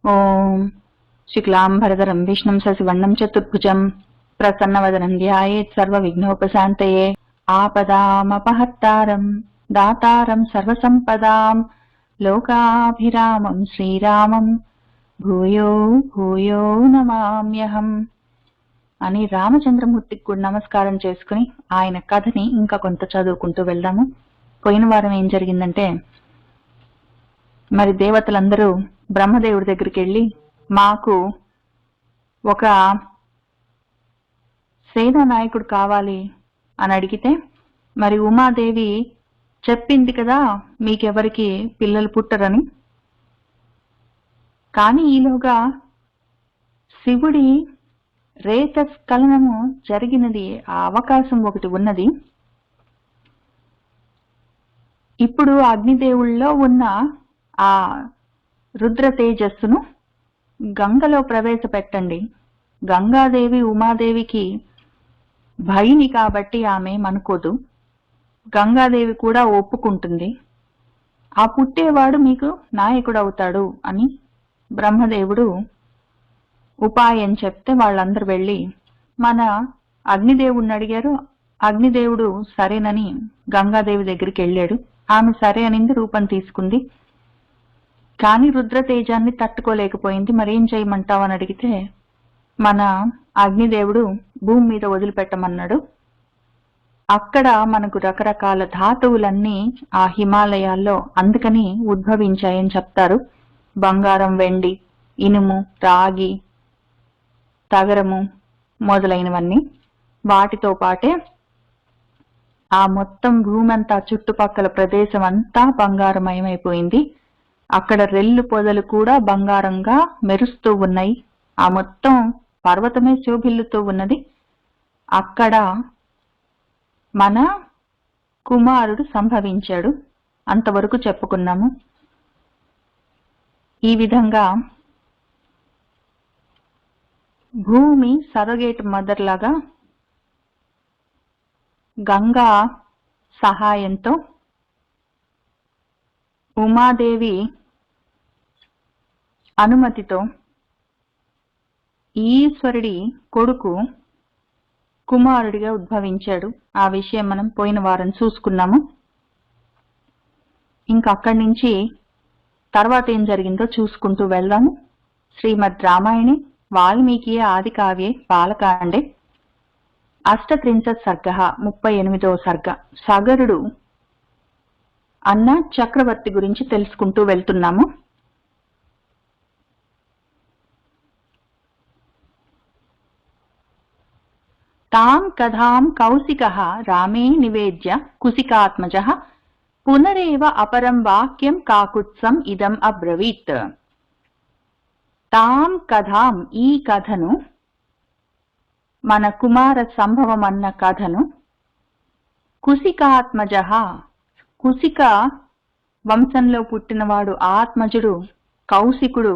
ఓం శుక్లాంబరధరం విష్ణుం శశివర్ణం చతుర్భుజం ప్రసన్నవదనం ధ్యాయేత్ సర్వవిఘ్నోపశాంతయే ఆపదామపహర్తారం దాతారం సర్వసంపదాం లోకాభిరామం శ్రీరామం భూయో భూయో నమామ్యహం అని రామచంద్రమూర్తికి కూడా నమస్కారం చేసుకుని ఆయన కథని ఇంకా కొంత చదువుకుంటూ వెళ్దాము. పోయిన వారం ఏం జరిగిందంటే, మరి దేవతలందరూ బ్రహ్మదేవుడి దగ్గరికి వెళ్ళి మాకు ఒక సేనా నాయకుడు కావాలి అని అడిగితే, మరి ఉమాదేవి చెప్పింది కదా మీకెవరికి పిల్లలు పుట్టరని. కానీ ఈలోగా శివుడి రేతస్ఖలనము జరిగినది, ఆ అవకాశం ఒకటి ఉన్నది. ఇప్పుడు అగ్నిదేవుల్లో ఉన్న ఆ రుద్ర తేజస్సును గంగలో ప్రవేశపెట్టండి. గంగాదేవి ఉమాదేవికి భయిని కాబట్టి ఆమె అనుకోదు, గంగాదేవి కూడా ఒప్పుకుంటుంది. ఆ పుట్టేవాడు మీకు నాయకుడు అవుతాడు అని బ్రహ్మదేవుడు ఉపాయం చెప్తే వాళ్ళందరూ వెళ్ళి మన అగ్నిదేవుడిని అడిగారు. అగ్నిదేవుడు సరేనని గంగాదేవి దగ్గరికి వెళ్ళాడు. ఆమె సరే అనింది, రూపం తీసుకుంది. కానీ రుద్ర తేజాన్ని తట్టుకోలేకపోయింది. మరేం చేయమంటావు అని అడిగితే, మన అగ్నిదేవుడు భూమి మీద వదిలిపెట్టమన్నాడు. అక్కడ మనకు రకరకాల ధాతువులన్నీ ఆ హిమాలయాల్లో అందుకని ఉద్భవించాయని చెప్తారు. బంగారం, వెండి, ఇనుము, రాగి, తగరము మొదలైనవన్నీ. వాటితో పాటే ఆ మొత్తం భూమి అంతా, చుట్టుపక్కల ప్రదేశం అంతా బంగారమయమైపోయింది. అక్కడ రెల్లు పొదలు కూడా బంగారంగా మెరుస్తూ ఉన్నాయి. ఆ మొత్తం పర్వతమే శోభిల్లుతూ ఉన్నది. అక్కడ మన కుమారుడు సంభవించాడు. అంతవరకు చెప్పుకున్నాము. ఈ విధంగా భూమి సరగేట్ మదర్ లాగా గంగా సహాయంతో ఉమాదేవి అనుమతితో ఈశ్వరుడి కొడుకు కుమారుడిగా ఉద్భవించాడు. ఆ విషయం మనం పోయిన వారం చూసుకున్నాము. ఇంకా అక్కడి నుంచి తర్వాత ఏం జరిగిందో చూసుకుంటూ వెళ్దాము. శ్రీమద్ రామాయణి వాల్మీకి ఆది కావ్యే బాలకాండే అష్టత్రింశత్ సర్గ 38వ సర్గ. సగరుడు అన్న చక్రవర్తి గురించి తెలుసుకుంటూ వెళ్తున్నాము. తాం కథాం కౌశికః రామే నివేద్య కుశికాత్మజః పునరేవ అపరం వాక్యం కాకుత్సం ఇదం అబ్రవీత్. తాం కథాం, ఈ కథను, మన కుమార సంభవం అన్న కథను, కుశికాత్మజః, కుశిక వంశంలో పుట్టినవాడు ఆత్మజుడు కౌశికుడు,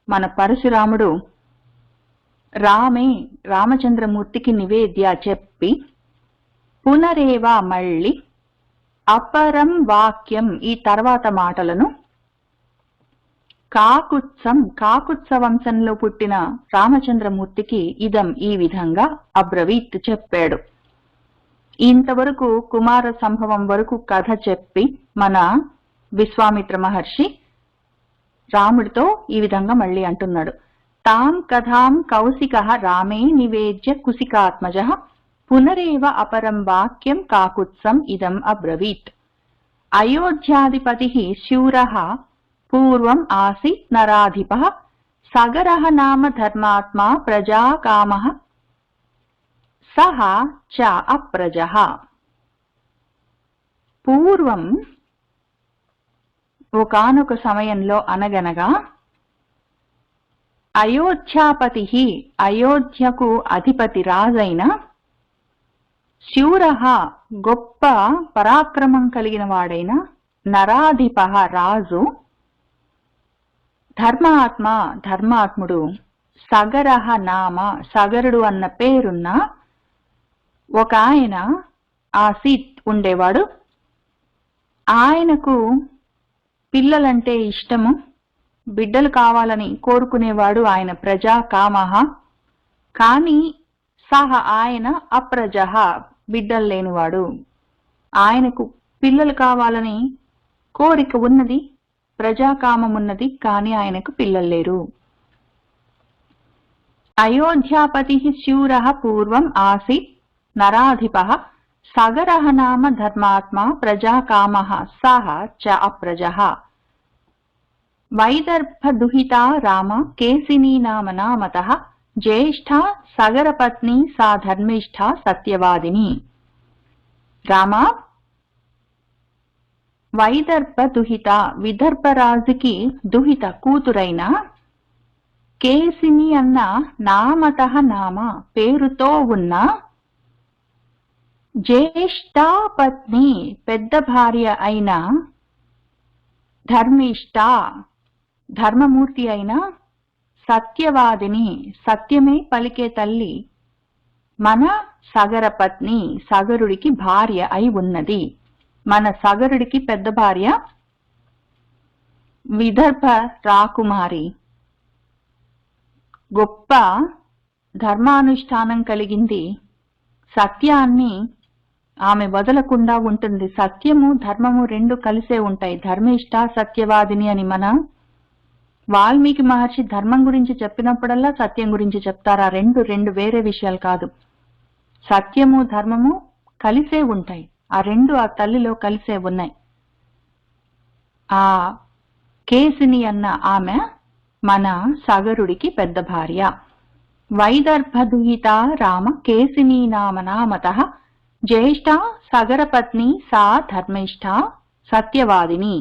మన పరశురాముడు రామే రామచంద్రమూర్తికి నివేద్య చెప్పి, పునరేవ మళ్ళీ, అపరం వాక్యం ఈ తర్వాత మాటలను, కాకుత్సం కాకుత్స వంశంలో పుట్టిన రామచంద్రమూర్తికి ఇదం ఈ విధంగా అబ్రవీత్ చెప్పాడు. ఇంతవరకు కుమార సంభవం వరకు కథ చెప్పి మన విశ్వామిత్ర మహర్షి రాముడితో ఈ విధంగా మళ్ళీ అంటున్నాడు. తాం కథాం కౌశికః రామే నివేద్య కుశికాత్మజః పునరేవ అపరం వాక్యం కాకుత్సం ఇదం అబ్రవీత్. అయోధ్యాధిపతిః శూరః పూర్వం ఆసీత్ నరాధిపః సగరః నామ ధర్మాత్మా ప్రజాకామః సహ చ అప్రజః. పూర్వం ఒకానొక సమయంలో అనగనగా అయోధ్యాపతి, అయోధ్యకు అధిపతి రాజైన, శూరః గొప్ప పరాక్రమం కలిగిన వాడైన, నరాధిపః రాజు, ధర్మాత్మ ధర్మాత్ముడు, సగరః నామ సగరుడు అన్న పేరున్న ఒక ఆయన ఆసీత్ ఉండేవాడు. ఆయనకు పిల్లలంటే ఇష్టము, బిడ్డలు కావాలని కోరుకునేవాడు. ఆయన ప్రజా కామః. కానీ సహ ఆయన అప్రజః, బిడ్డలు లేనివాడు. ఆయనకు పిల్లలు కావాలని కోరిక ఉన్నది, ప్రజాకామం ఉన్నది, కానీ ఆయనకు పిల్లలు లేరు. అయోధ్యాపతి శూరః పూర్వం ఆసీత్ నరాధిపః సగరః నామ ధర్మాత్మా ప్రజాకామః సహ చ అప్రజః. వైదర్భదుహితా రామ కేసినీ నామ నామతః జ్యేష్ఠా సగరపత్ని సా ధర్మిష్ఠా సత్యవాదిని. రామ వైదర్భ దుహిత, విదర్భరాజుకి దుహిత కూతురైన, కేసిని అన్న నామతః నామ పేరుతో ఉన్న, జ్యేష్ఠాపత్ని పెద్ద భార్య అయిన, ధర్మిష్ఠ ధర్మమూర్తి అయిన, సత్యవాదిని సత్యమే పలికే తల్లి, మన సగరపత్ని సగరుడికి భార్య అయి ఉన్నది. మన సగరుడికి పెద్ద భార్య విదర్భ రాకుమారి, గొప్ప ధర్మానుష్ఠానం కలిగింది. సత్యాన్ని ఆమె వదలకుండా ఉంటుంది. సత్యము ధర్మము రెండు కలిసే ఉంటాయి. ధర్మిష్ఠ సత్యవాదిని అని మన వాల్మీకి మహర్షి ధర్మం గురించి చెప్పినప్పుడల్లా సత్యం గురించి చెప్తారు. ఆ రెండు వేరే విషయాలు కాదు. సత్యము ధర్మము కలిసే ఉంటాయి. ఆ రెండు ఆ తల్లిలో కలిసే ఉన్నాయి. ఆ కేసిని అన్న ఆమె మన సగరుడికి పెద్ద భార్య. వైదర్భదుహిత రామ కేసినీ నామ నామతః జ్యేష్ఠ సగరపత్ని సా ధర్మిష్ఠ సత్యవాదిని.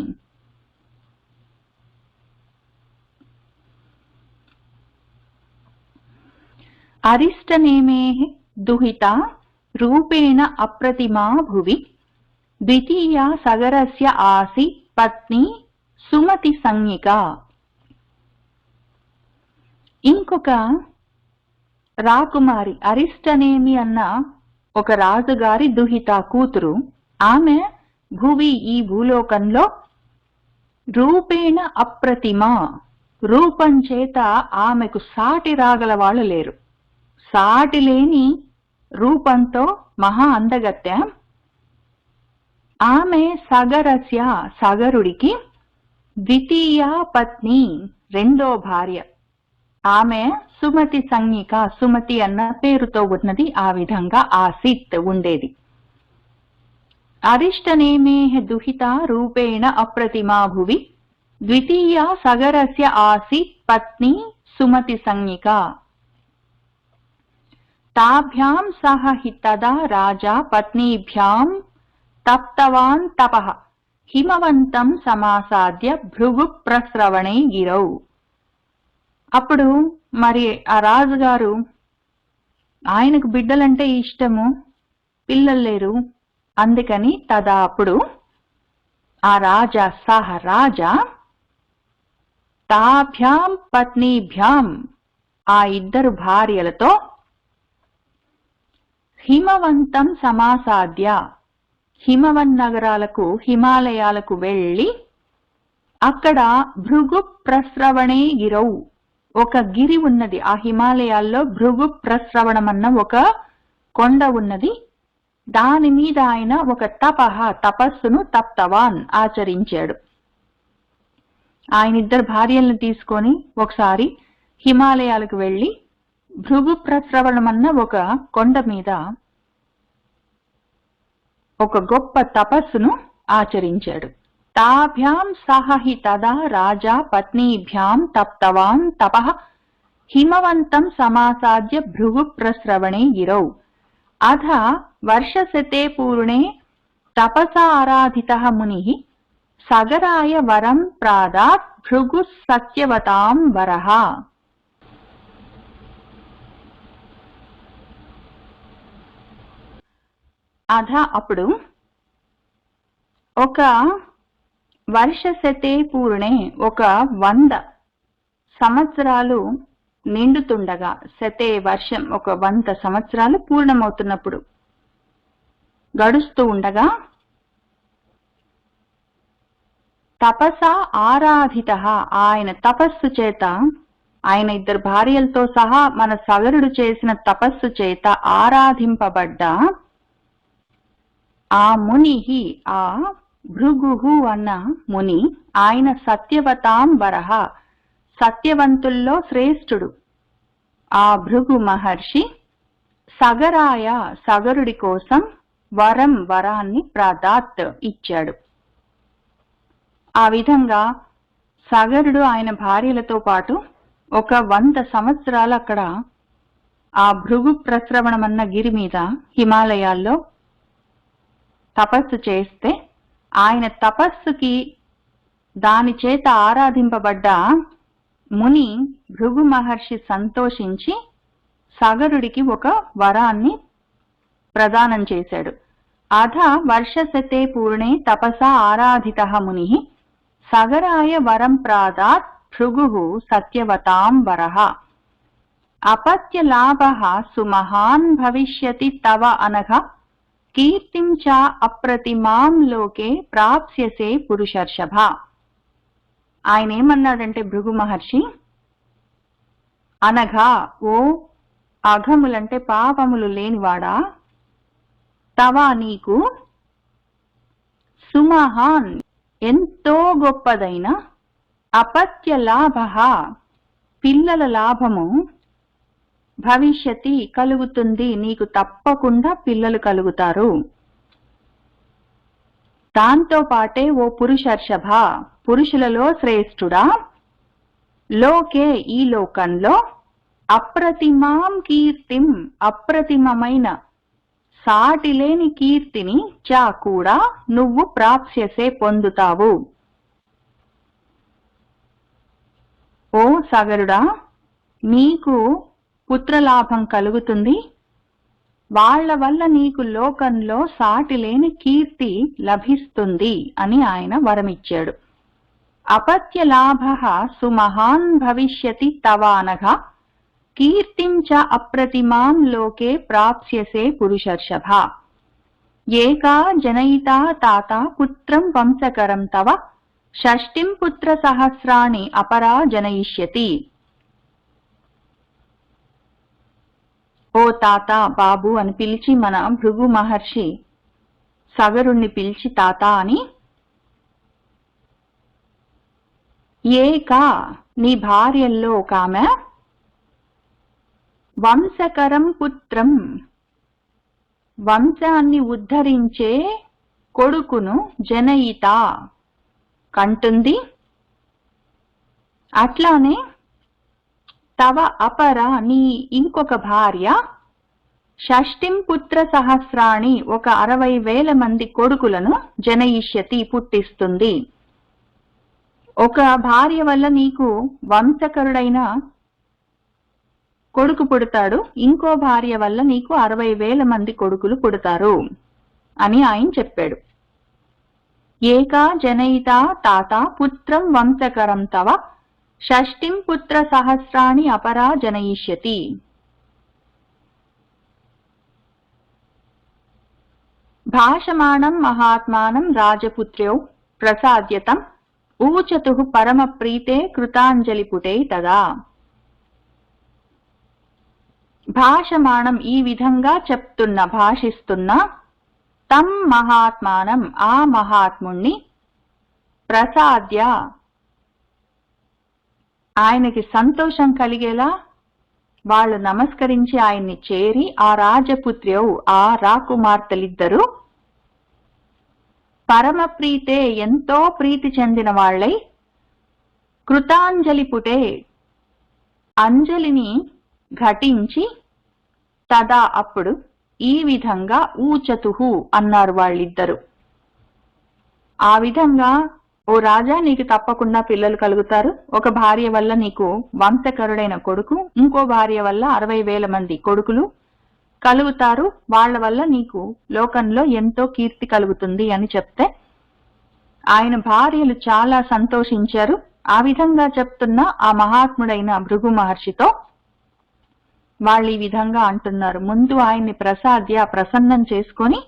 అరిష్టనేమే దుహిత రూపేణ అప్రతిమా భువి ద్వితీయ సగరస్య ఆసి పత్ని సుమతి సంజ్ఞిక. ఇంకొక రాకుమారి అరిష్టనేమి అన్న ఒక రాజుగారి దుహిత కూతురు. ఆమె భువి ఈ భూలోకంలో రూపేణ అప్రతిమ, రూపం చేత ఆమెకు సాటి రాగల వాళ్ళు లేరు. సాటి లేని రూపంతో మహా అందగత్తె. ఆమె సగరస్య సగరుడికి ద్వితీయ పత్ని రెండో భార్య. ఆమె సుమతి సంజ్ఞిక, సుమతి అన్న పేరుతో ఉన్నది. ఆ విధంగా ఆసీత్ ఉండేది. అరిష్టనేమే దుహిత రూపేణ అప్రతిమా భువి ద్వితీయ సగరస్య ఆసీత్ పత్ని సుమతి సంజ్ఞిక. తాభ్యాం సహ హి తదా రాజా పత్నీభ్యాం తప్తవాన్ తపః హిమవంతం సమాసాద్య భృగు ప్రస్రవణే గిరౌ. అప్పుడు మరి ఆ రాజుగారు, ఆయనకు బిడ్డలంటే ఇష్టము, పిల్లలు లేరు. అందుకని తదా అప్పుడు ఆ రాజా సహ రాజా తాభ్యాం పత్నీభ్యాం ఆ ఇద్దరు భార్యలతో హిమవంతం సమాసాద్య హిమవన్ నగరాలకు, హిమాలయాలకు వెళ్ళి అక్కడ భృగు ప్రస్రవణే గిరౌ ఒక గిరి ఉన్నది. ఆ హిమాలయాల్లో భృగు ప్రస్రవణం అన్న ఒక కొండ ఉన్నది. దాని మీద ఆయన ఒక తపస్సును తప్తవాన్ ఆచరించాడు. ఆయన ఇద్దరు భార్యలను తీసుకొని ఒకసారి హిమాలయాలకు వెళ్ళి భృగు ప్రస్రవణం అన్న ఒక కొండ మీద ఒక గొప్ప తపస్సును ఆచరించాడు. తాభ్యాం సహ హి తదా రాజా పత్నీభ్యాం తప్తవాన్ తపః హిమవంతం సమాసాద్య భృగు ప్రస్రవణే గిరౌ. అథ వర్షశతే పూర్ణే తపసా ఆరాధితః మునిః సగరాయ వరం ప్రాదాత్ భృగు సత్యవతాం వరః. అథ అప్పుడు ఒక వర్షశతే పూర్ణే ఒక 100 సంవత్సరాలు నిండుతుండగా, శతే వర్షం ఒక 100 సంవత్సరాలు పూర్ణమవుతున్నప్పుడు, గడుస్తూ ఉండగా తపస ఆరాధిత, ఆయన తపస్సు చేత, ఆయన ఇద్దరు భార్యలతో సహా మన సగరుడు చేసిన తపస్సు చేత ఆరాధింపబడ్డ ఆ ముని, ఆ భృగు అన్న ముని, ఆయన సత్యవతాంబరః, సత్యవంతుల్లో శ్రేష్ఠుడు. ఆ భృగు మహర్షి సగరాయ, సగరుడి కోసం వరాన్ని ప్రదాత్, ఇచ్చాడు. ఆ విధంగా సగరుడు ఆయన భార్యలతో పాటు ఒక 100 సంవత్సరాలు అక్కడ ఆ భృగు ప్రస్రవణమన్న గిరి మీద హిమాలయాల్లో తపస్సు చేస్తే, ఆయన తపస్సుకి దాని చేత ఆరాధింపబడ్డ ముని భృగు మహర్షి సంతోషించి సగరుడికి ఒక వరాన్ని ప్రదానం చేశాడు. అథ వర్షశతే పూర్ణే తపసా ఆరాధితః ముని సగరాయ వరం ప్రాదాత్ భృగు సత్యవతాంబరః. అపత్య లాభః సుమహాన్ భవిష్యతి తవ అనఘ కీర్తిం చ అప్రతిమాం లోకే ప్రాప్స్యసే పురుషర్షభ. ఆయన ఏమన్నాడంటే భృగు మహర్షి, అనగా ఓ అఘములంటే పాపములు లేనివాడా, తవ నీకు, సుమహాన్ ఎంతో గొప్పదైన, అపత్య లాభ పిల్లల లాభము, భవిష్యతి కలుగుతుంది, నీకు తప్పకుండా పిల్లలు కలుగుతారు. దాంతో పాటే ఓ పురుషర్షభ, పురుషులలో శ్రేష్ఠుడా, లోకే ఈ లోకంలో, అప్రతిమాం కీర్తిం అప్రతిమమైన సాటిలేని కీర్తిని చా కూడా నువ్వు ప్రాప్స్యసే పొందుతావు. ఓ సగరుడా, నీకు పుత్రలాభం కలుగుతుంది, వాళ్ల వల్ల నీకు లోకంలో సాటిలేని కీర్తి లభిస్తుంది అని ఆయన వరమిచ్చాడు. అపత్య లాభ సుమహాన్ భవిష్యతి తవానఘ కీర్తిం చ అప్రతిమాం లోకే ప్రాప్స్యసే పురుషర్షభ. ఏకా జనయితా తాత పుత్రం వంశకరం తవ షష్టిం పుత్ర సహస్రాణి అపరా జనయిష్యతి. ఓ తాత, బాబు అని పిలిచి మన భృగు మహర్షి సగరుణ్ణి పిలిచి తాత అని, ఏకా నీ భార్యల్లో ఒక ఆమె, వంశకరం పుత్రం వంశాన్ని ఉద్ధరించే కొడుకును, జనయిత కంటుంది, అట్లానే తవ అపర నీ ఇంకొక భార్య, షష్టిం పుత్ర సహస్రాణి ఒక 60,000 మంది కొడుకులను, జనయిష్యతి పుట్టిస్తుంది. ఒక భార్య వల్ల నీకు వంశకరుడైన కొడుకు పుడతాడు, ఇంకో భార్య వల్ల నీకు 60,000 మంది కొడుకులు పుడతారు అని ఆయన చెప్పాడు. ఏకా జనయిత తాత పుత్రం వంశకరం తవ షష్టిం పుత్ర సహస్రాణి అపరా జనయిష్యతి. భాషమాణం మహాత్మానం రాజపుత్ర్యౌ ప్రసాద్యతం ఊచతు పరమ ప్రీతే కృతాంజలిపుటే తదా. భాషమాణం ఈ విధంగా చెప్తున్న, భాషిస్తున్న, తం మహాత్మానం ఆ మహాత్ముణ్ణి, ప్రసాద్య ఆయనకి సంతోషం కలిగేలా వాళ్ళు నమస్కరించి ఆయన్ని చేరి, ఆ రాజపుత్ర్యవు ఆ రాకుమార్తెలిద్దరూ పరమ ప్రీతే ఎంతో ప్రీతి చెందిన వాళ్ళై, కృతాంజలి పుటే అంజలిని ఘటించి, తదా అప్పుడు ఈ విధంగా ఊచతుహు అన్నారు వాళ్ళిద్దరు. ఆ విధంగా ఓ రాజా, నీకు తప్పకుండా పిల్లలు కలుగుతారు. ఒక భార్య వల్ల నీకు వంశకరుడైన కొడుకు, ఇంకో భార్య వల్ల 60,000 మంది కొడుకులు కలుగుతారు. వాళ్ల వల్ల నీకు లోకంలో ఎంతో కీర్తి కలుగుతుంది అని చెప్తే ఆయన భార్యలు చాలా సంతోషించారు. ఆ విధంగా చెప్తున్న ఆ మహాత్ముడైన భృగు మహర్షితో వాళ్ళు ఈ విధంగా అంటున్నారు. ముందు ఆయన్ని ప్రసన్నం చేసుకొని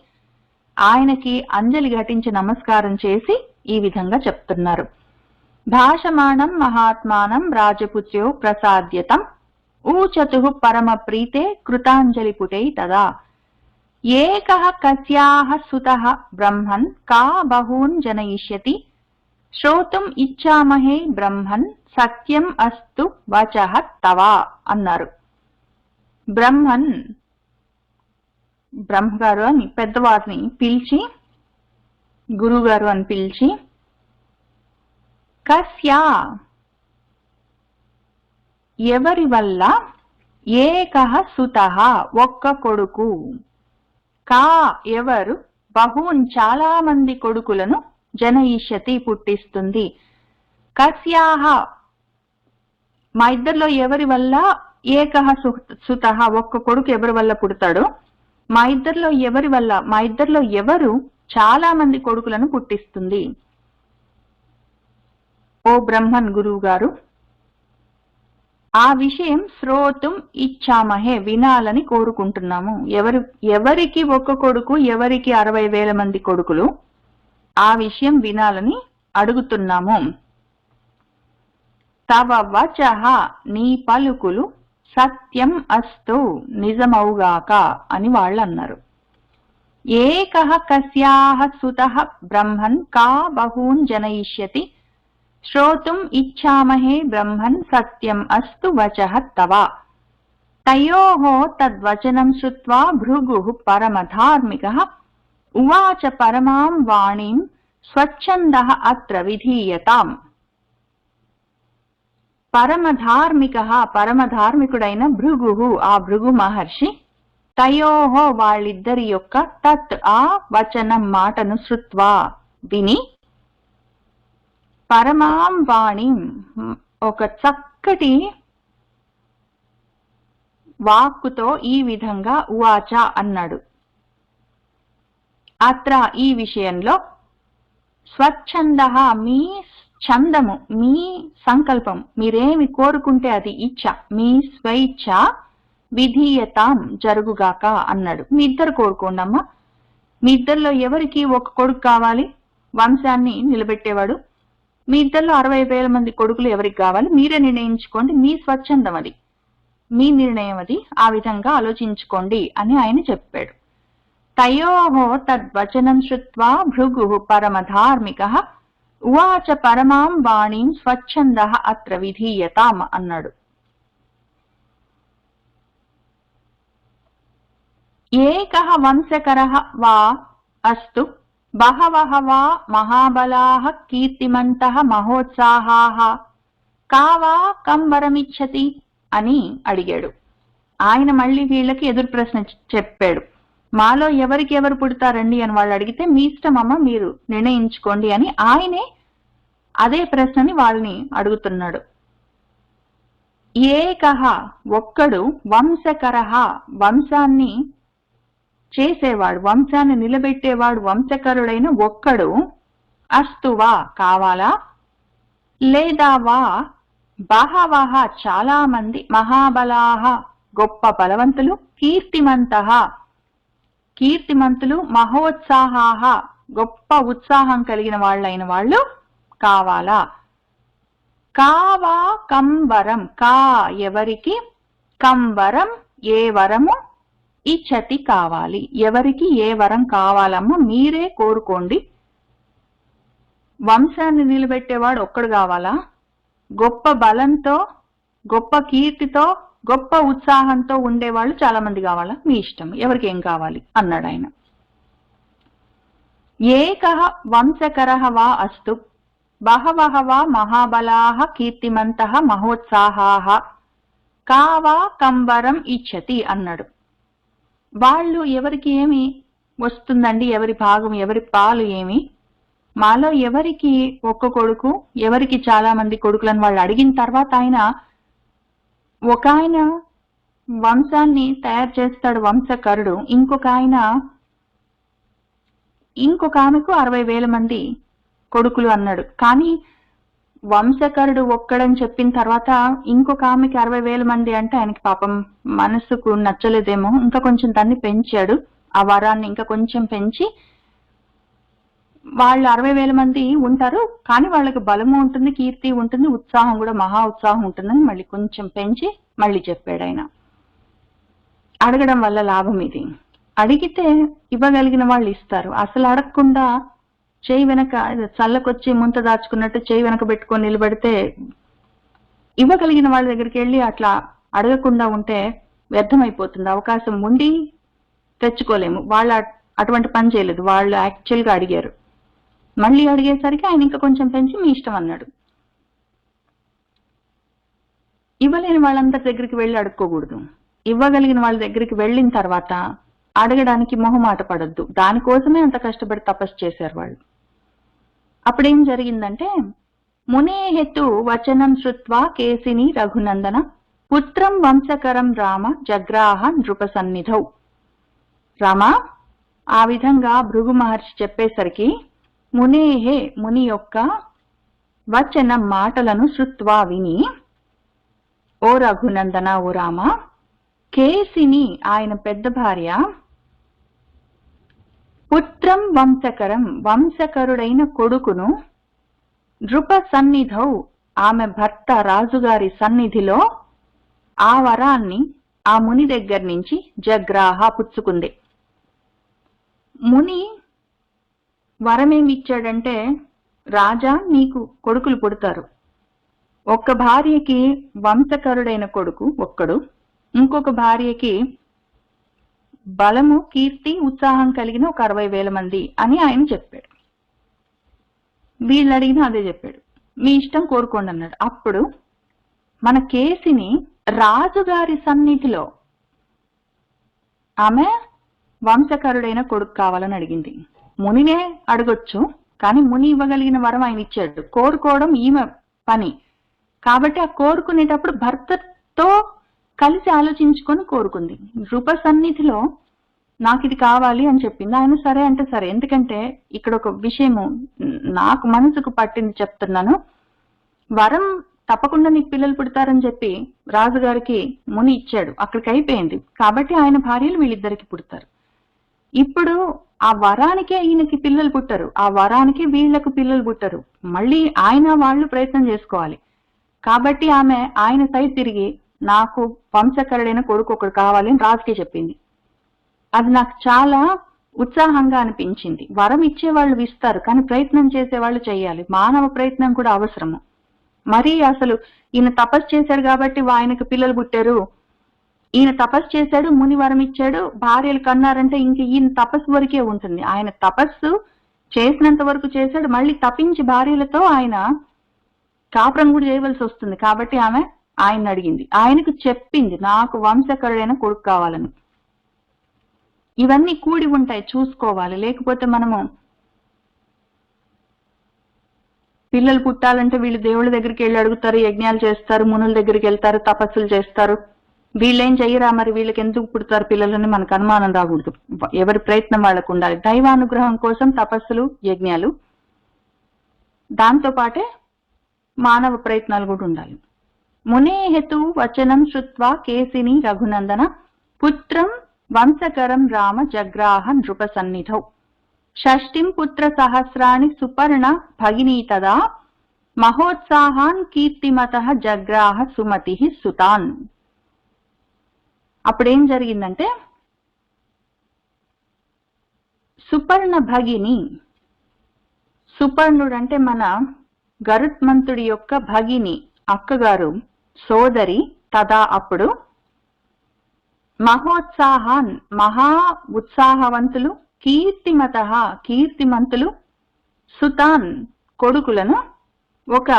ఆయనకి అంజలి ఘటించి నమస్కారం చేసి ఈ విధంగా చెప్తున్నారు. భాషమాణం మహాత్మానం రాజపుత్ర్యో ప్రసాద్యతం ఊచతుః పరమ ప్రీతే కృతాంజలి పుటై తదా ఏకః కస్యాః సుతః బ్రహ్మన్ కా బహూన్ జనయిష్యతి శ్రోతుం ఇచ్చామహే బ్రహ్మన్ సత్యం అస్తు వచః తవా అన్నారు. బ్రహ్మగారు అని పెద్దవారిని పిలిచి, గురుగారు అని పిలిచి, కస్యా ఎవరి వల్ల, ఏకః సుతః ఒక్క కొడుకు, కా ఎవరు, బహూన్ చాలా మంది కొడుకులను, జనయిష్యతి పుట్టిస్తుంది. కస్యాహ మా ఇద్దరిలో ఎవరి వల్ల, ఏకః సుతః ఒక్క కొడుకు ఎవరి వల్ల పుడతాడో, మా ఇద్దరిలో ఎవరు చాలా మంది కొడుకులను పుట్టిస్తుంది. ఓ బ్రహ్మన్ గురువు గారు, ఆ విషయం శ్రోతుం ఇచ్చామహే వినాలని కోరుకుంటున్నాము. ఎవరికి ఒక్క కొడుకు, ఎవరికి 60,000 మంది కొడుకులు, ఆ విషయం వినాలని అడుగుతున్నాము. తవ వచః నీ పలుకులు సత్యం అస్తు నిజమవుగాక అని వాళ్ళు అన్నారు. ఏకః కస్యాః సుతః బ్రహ్మన్ కా బహూన్ జనయిష్యతి శ్రోతుం ఇచ్చామహే బ్రహ్మన్ సత్యం అస్తు వచః తవ తయోః తద్వచనం శ్రుత్వా భృగుః పరమధార్మికః ఉవాచ పరమాం వాణీం స్వచ్ఛందః అత్ర విధీయతాం. పరమధార్మికుడైన భృగుః ఆ భృగు మహర్షి తయోః వాళ్ళిద్దరి యొక్క తత్ ఆ వచనం మాటను శ్రుత్వా విని పరమాం వాణిం ఒక చక్కటి వాక్కుతో ఈ విధంగా ఉవాచ అన్నాడు. అత్ర ఈ విషయంలో స్వచ్ఛందః మీ ఛందము, మీ సంకల్పం, మీరేమి కోరుకుంటే అది ఇచ్చ, మీ స్వైచ్ఛ విధీయతాం జరుగుగాక అన్నాడు. మీ ఇద్దరు కోరుకోండమ్మా. మీ ఇద్దరిలో ఎవరికి ఒక కొడుకు కావాలి, వంశాన్ని నిలబెట్టేవాడు. మీ ఇద్దరిలో 60,000 మంది కొడుకులు ఎవరికి కావాలి, మీరే నిర్ణయించుకోండి. మీ స్వచ్ఛందం అది, మీ నిర్ణయం అది, ఆ విధంగా ఆలోచించుకోండి అని ఆయన చెప్పాడు. తయోః తద్వచనం శ్రుత్వా భృగుః పరమధార్మికః ఉవాచ పరమాం వాణీం స్వచ్ఛందః అత్ర విధీయతాం అన్నాడు. ఏకః వంశకరః వా అస్తు బహవః వా మహాబలాః కీర్తిమంతః మహోత్సాహాః కా వా కం వరమిచ్చతి అని అడిగాడు. ఆయన మళ్ళీ వీళ్ళకి ఎదురు ప్రశ్న చెప్పాడు. మాలో ఎవరికి ఎవరు పుడతారండి అని వాళ్ళు అడిగితే మీ ఇష్టమమ్మ, మీరు నిర్ణయించుకోండి అని ఆయనే అదే ప్రశ్నని వాళ్ళని అడుగుతున్నాడు. ఏకః ఒక్కడు, వంశకరః వంశాన్ని చేసేవాడు, వంశాన్ని నిలబెట్టేవాడు, వంశకరుడైన ఒక్కడు, అస్తువా కావాలా, లేదా వా బహవః చాలా మంది, మహాబలాః గొప్ప బలవంతులు, కీర్తిమంతులు, మహోత్సాహాః గొప్ప ఉత్సాహం కలిగిన వాళ్ళైన వాళ్ళు కావాలా. కావా కంవరం కా ఎవరికి, కంవరం ఏ వరము, ఇచ్చతి కావాలి ఎవరికి ఏ వరం కావాలమ్మా మీరే కోరుకోండి. వంశాన్ని నిలబెట్టేవాడు ఒక్కడు కావాలా, గొప్ప బలంతో, గొప్ప కీర్తితో, గొప్ప ఉత్సాహంతో ఉండేవాళ్ళు చాలా మంది కావాలా, మీ ఇష్టం ఎవరికి ఏం కావాలి అన్నాడు ఆయన. ఏకః వంశకరః వా అస్తు బహవః వా మహాబలాః కీర్తిమంతః మహోత్సాహాః కా వా కంవరం ఇచ్చతి అన్నాడు. వాళ్ళు ఎవరికి ఏమి వస్తుందండి, ఎవరి భాగం, ఎవరి పాలు ఏమి, మాలో ఎవరికి ఒక్క కొడుకు, ఎవరికి చాలా మంది కొడుకులను వాళ్ళు అడిగిన తర్వాత ఒక ఆయన వంశాన్ని తయారు చేస్తాడు వంశకరుడు, ఇంకొక ఆమెకు 60,000 మంది కొడుకులు అన్నాడు. కానీ వంశకరుడు ఒక్కడని చెప్పిన తర్వాత ఇంకొక ఆమెకి 60,000 మంది అంటే ఆయనకి పాపం మనసుకు నచ్చలేదేమో, ఇంకా కొంచెం దాన్ని పెంచాడు, ఆ వరాన్ని ఇంకా కొంచెం పెంచి వాళ్ళు 60,000 మంది ఉంటారు, కానీ వాళ్ళకి బలము ఉంటుంది, కీర్తి ఉంటుంది, ఉత్సాహం కూడా మహా ఉత్సాహం ఉంటుందని మళ్ళీ కొంచెం పెంచి మళ్ళీ చెప్పాడు ఆయన. అడగడం వల్ల లాభం ఇది. అడిగితే ఇవ్వగలిగిన వాళ్ళు ఇస్తారు. అసలు అడగకుండా చేయి వెనక చల్లకొచ్చి ముంత దాచుకున్నట్టు చేయి వెనక పెట్టుకొని నిలబడితే, ఇవ్వగలిగిన వాళ్ళ దగ్గరికి వెళ్ళి అట్లా అడగకుండా ఉంటే వ్యర్థమైపోతుంది. అవకాశం ఉండి తెచ్చుకోలేము. వాళ్ళు అటువంటి పని చేయలేదు. వాళ్ళు యాక్చువల్గా అడిగారు. మళ్ళీ అడిగేసరికి ఆయన ఇంకా కొంచెం పెంచి మీ ఇష్టం అన్నాడు. ఇవ్వలేని వాళ్ళందరి దగ్గరికి వెళ్ళి అడుక్కోకూడదు. ఇవ్వగలిగిన వాళ్ళ దగ్గరికి వెళ్ళిన తర్వాత అడగడానికి మొహమాట పడొద్దు. దానికోసమే అంత కష్టపడి తపస్సు చేశారు వాళ్ళు. అప్పుడేం జరిగిందంటే, మునేహెతు వచనం శ్రుత్వా కేసిని రఘునందన పుత్రం వంశకరం రామ జగ్రాహ నృప సన్నిధౌ. రామ, ఆ విధంగా భృగు మహర్షి చెప్పేసరికి మునేహే ముని యొక్క వచనం మాటలను శ్రుత్వా విని, ఓ రఘునందన, ఓ రామ, కేసిని ఆయన పెద్ద భార్య, పుత్రం వంశకరం వంశకరుడైన కొడుకును, నృప సన్నిధౌ ఆమె భర్త రాజుగారి సన్నిధిలో ఆ వరాన్ని ఆ ముని దగ్గర నుంచి జగ్రాహ పుచ్చుకుంది. ముని వరమేమిచ్చాడంటే, రాజా నీకు కొడుకులు పుడతారు. ఒక్క భార్యకి వంశకరుడైన కొడుకు ఒక్కడు, ఇంకొక భార్యకి బలము, కీర్తి, ఉత్సాహం కలిగిన ఒక 60,000 మంది అని ఆయన చెప్పాడు. వీళ్ళు అడిగినా అదే చెప్పాడు. మీ ఇష్టం కోరుకోండి అన్నాడు. అప్పుడు మన కేసిని రాజుగారి సన్నిధిలో ఆమె వంశకరుడైన కొడుకు కావాలని అడిగింది. మునినే అడగొచ్చు, కానీ ముని ఇవ్వగలిగిన వరం ఆయన ఇచ్చాడు. కోరుకోవడం ఈమె పని కాబట్టి ఆ కోరుకునేటప్పుడు భర్తతో కలిసి ఆలోచించుకొని కోరుకుంది. నృప సన్నిధిలో నాకు ఇది కావాలి అని చెప్పింది. ఆయన సరే అంటే సరే. ఎందుకంటే ఇక్కడ ఒక విషయము నాకు మనసుకు పట్టింది చెప్తున్నాను. వరం తప్పకుండా నీకు పిల్లలు పుడతారని చెప్పి రాజుగారికి ముని ఇచ్చాడు, అక్కడికి అయిపోయింది. కాబట్టి ఆయన భార్యలు వీళ్ళిద్దరికి పుడతారు. ఇప్పుడు ఆ వరానికే ఈయనకి పిల్లలు పుట్టరు, ఆ వరానికి వీళ్లకు పిల్లలు పుట్టరు. మళ్ళీ ఆయన వాళ్ళు ప్రయత్నం చేసుకోవాలి. కాబట్టి ఆమె ఆయన సైడ్ తిరిగి నాకు వంశకరుడైన కొడుకు ఒకడు కావాలి అని రాజుకే చెప్పింది. అది నాకు చాలా ఉత్సాహంగా అనిపించింది. వరం ఇచ్చేవాళ్ళు ఇస్తారు, కానీ ప్రయత్నం చేసేవాళ్ళు చేయాలి. మానవ ప్రయత్నం కూడా అవసరము. మరి అసలు ఈయన తపస్సు చేశాడు కాబట్టి ఆయనకు పిల్లలు పుట్టారు. ఈయన తపస్సు చేశాడు, ముని వరం ఇచ్చాడు, భార్యలు కన్నారంటే ఇంక ఈయన తపస్సు వరకే ఉంటుంది. ఆయన తపస్సు చేసినంత వరకు చేశాడు, మళ్ళీ తప్పించి భార్యలతో ఆయన కాపురం కూడా చేయవలసి వస్తుంది. కాబట్టి ఆమె ఆయన అడిగింది, ఆయనకు చెప్పింది నాకు వంశకరుడైన కొడుకు కావాలని. ఇవన్నీ కూడి ఉంటాయి, చూసుకోవాలి. లేకపోతే మనము పిల్లలు పుట్టాలంటే వీళ్ళు దేవుళ్ళ దగ్గరికి వెళ్ళి అడుగుతారు, యజ్ఞాలు చేస్తారు, మునుల దగ్గరికి వెళ్తారు, తపస్సులు చేస్తారు. వీళ్ళేం చెయ్యరా, మరి వీళ్ళకి ఎందుకు పుడతారు పిల్లలని మనకు అనుమానం రాకూడదు. ఎవరి ప్రయత్నం వాళ్ళకు ఉండాలి. దైవానుగ్రహం కోసం తపస్సులు, యజ్ఞాలు, దాంతో పాటే మానవ ప్రయత్నాలు కూడా ఉండాలి. మునేహెతు వచనం శ్రుత్వా కేసిని రఘునందన పుత్రం వంశకరం రామ జగ్రాహ నృప సన్నిధౌ షష్ఠిం పుత్ర సహస్రాణి సుపర్ణ భగినీ తదా మహోత్సాహాన్ కీర్తిమతః జగ్రాహ సుమతి సుతాన్. అప్పుడేం జరిగిందంటే, సుపర్ణ భగిని, సుపర్ణుడు అంటే మన గరుత్మంతుడి యొక్క భగిని, అక్కగారు, సోదరి, తదా అప్పుడు మహోత్సాహాన్ మహా ఉత్సాహవంతులు, కీర్తిమతః కీర్తిమంతులు, సుతాన్ కొడుకులను, ఒక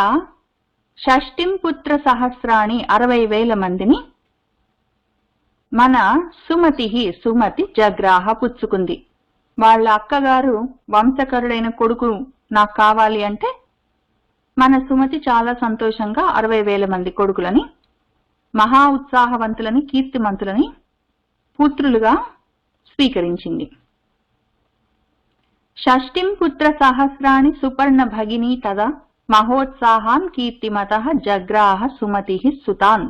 షష్ఠిం పుత్ర సహస్రాణి 60,000 మందిని మన సుమతి సుమతి జగ్రాహ పుచ్చుకుంది. వాళ్ళ అక్కగారు వంశకరుడైన కొడుకు నాకు కావాలి అంటే మన సుమతి చాలా సంతోషంగా 60,000 మంది కొడుకులని, మహా ఉత్సాహవంతులని, కీర్తిమంతులని పుత్రులుగా స్వీకరించింది. షష్ఠిం పుత్ర సహస్రాణి సుపర్ణ భగినీ తదా మహోత్సాహాన్ కీర్తిమతః జగ్రాహ సుమతి సుతాన్.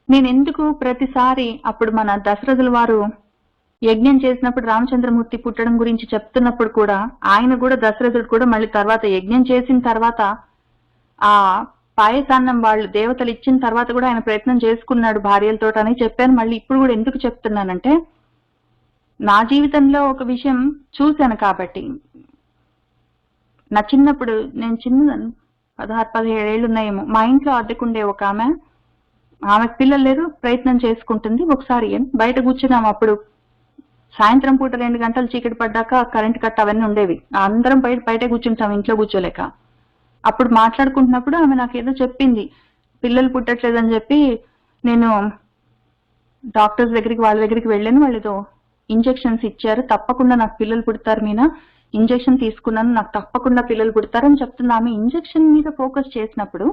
నేనెందుకు ప్రతిసారి అప్పుడు మన దశరథుల వారు యజ్ఞం చేసినప్పుడు రామచంద్రమూర్తి పుట్టడం గురించి చెప్తున్నప్పుడు కూడా ఆయన కూడా దశరథుడు కూడా మళ్ళీ తర్వాత యజ్ఞం చేసిన తర్వాత ఆ పాయసాన్నం వాళ్ళు దేవతలు ఇచ్చిన తర్వాత కూడా ఆయన ప్రయత్నం చేసుకున్నాడు భార్యలతో అని చెప్పాను. మళ్ళీ ఇప్పుడు కూడా ఎందుకు చెప్తున్నానంటే నా జీవితంలో ఒక విషయం చూశాను కాబట్టి. నా చిన్నప్పుడు నేను చిన్న 16-17 ఏళ్ళు ఉన్నాయేమో, మా ఇంట్లో అద్దెకుండే ఒక ఆమెకు పిల్లలు లేరు, ప్రయత్నం చేసుకుంటుంది. ఒకసారి బయట కూర్చున్నాము. అప్పుడు సాయంత్రం పూట 2 గంటలు చీకటి పడ్డాక కరెంట్ కట్ అవన్నీ ఉండేవి. అందరం బయటే కూర్చుంటాం, ఇంట్లో కూర్చోలేక. అప్పుడు మాట్లాడుకుంటున్నప్పుడు ఆమె నాకేదో చెప్పింది, పిల్లలు పుట్టట్లేదని చెప్పి నేను డాక్టర్స్ దగ్గరికి వాళ్ళ దగ్గరికి వెళ్ళాను. వాళ్ళతో ఇంజెక్షన్స్ ఇచ్చారు, తప్పకుండా నాకు పిల్లలు పుడతారు, మీనా ఇంజెక్షన్ తీసుకున్నాను, నాకు తప్పకుండా పిల్లలు పుడతారని చెప్తుంది. ఆమె ఇంజెక్షన్ మీద ఫోకస్ చేసినప్పుడు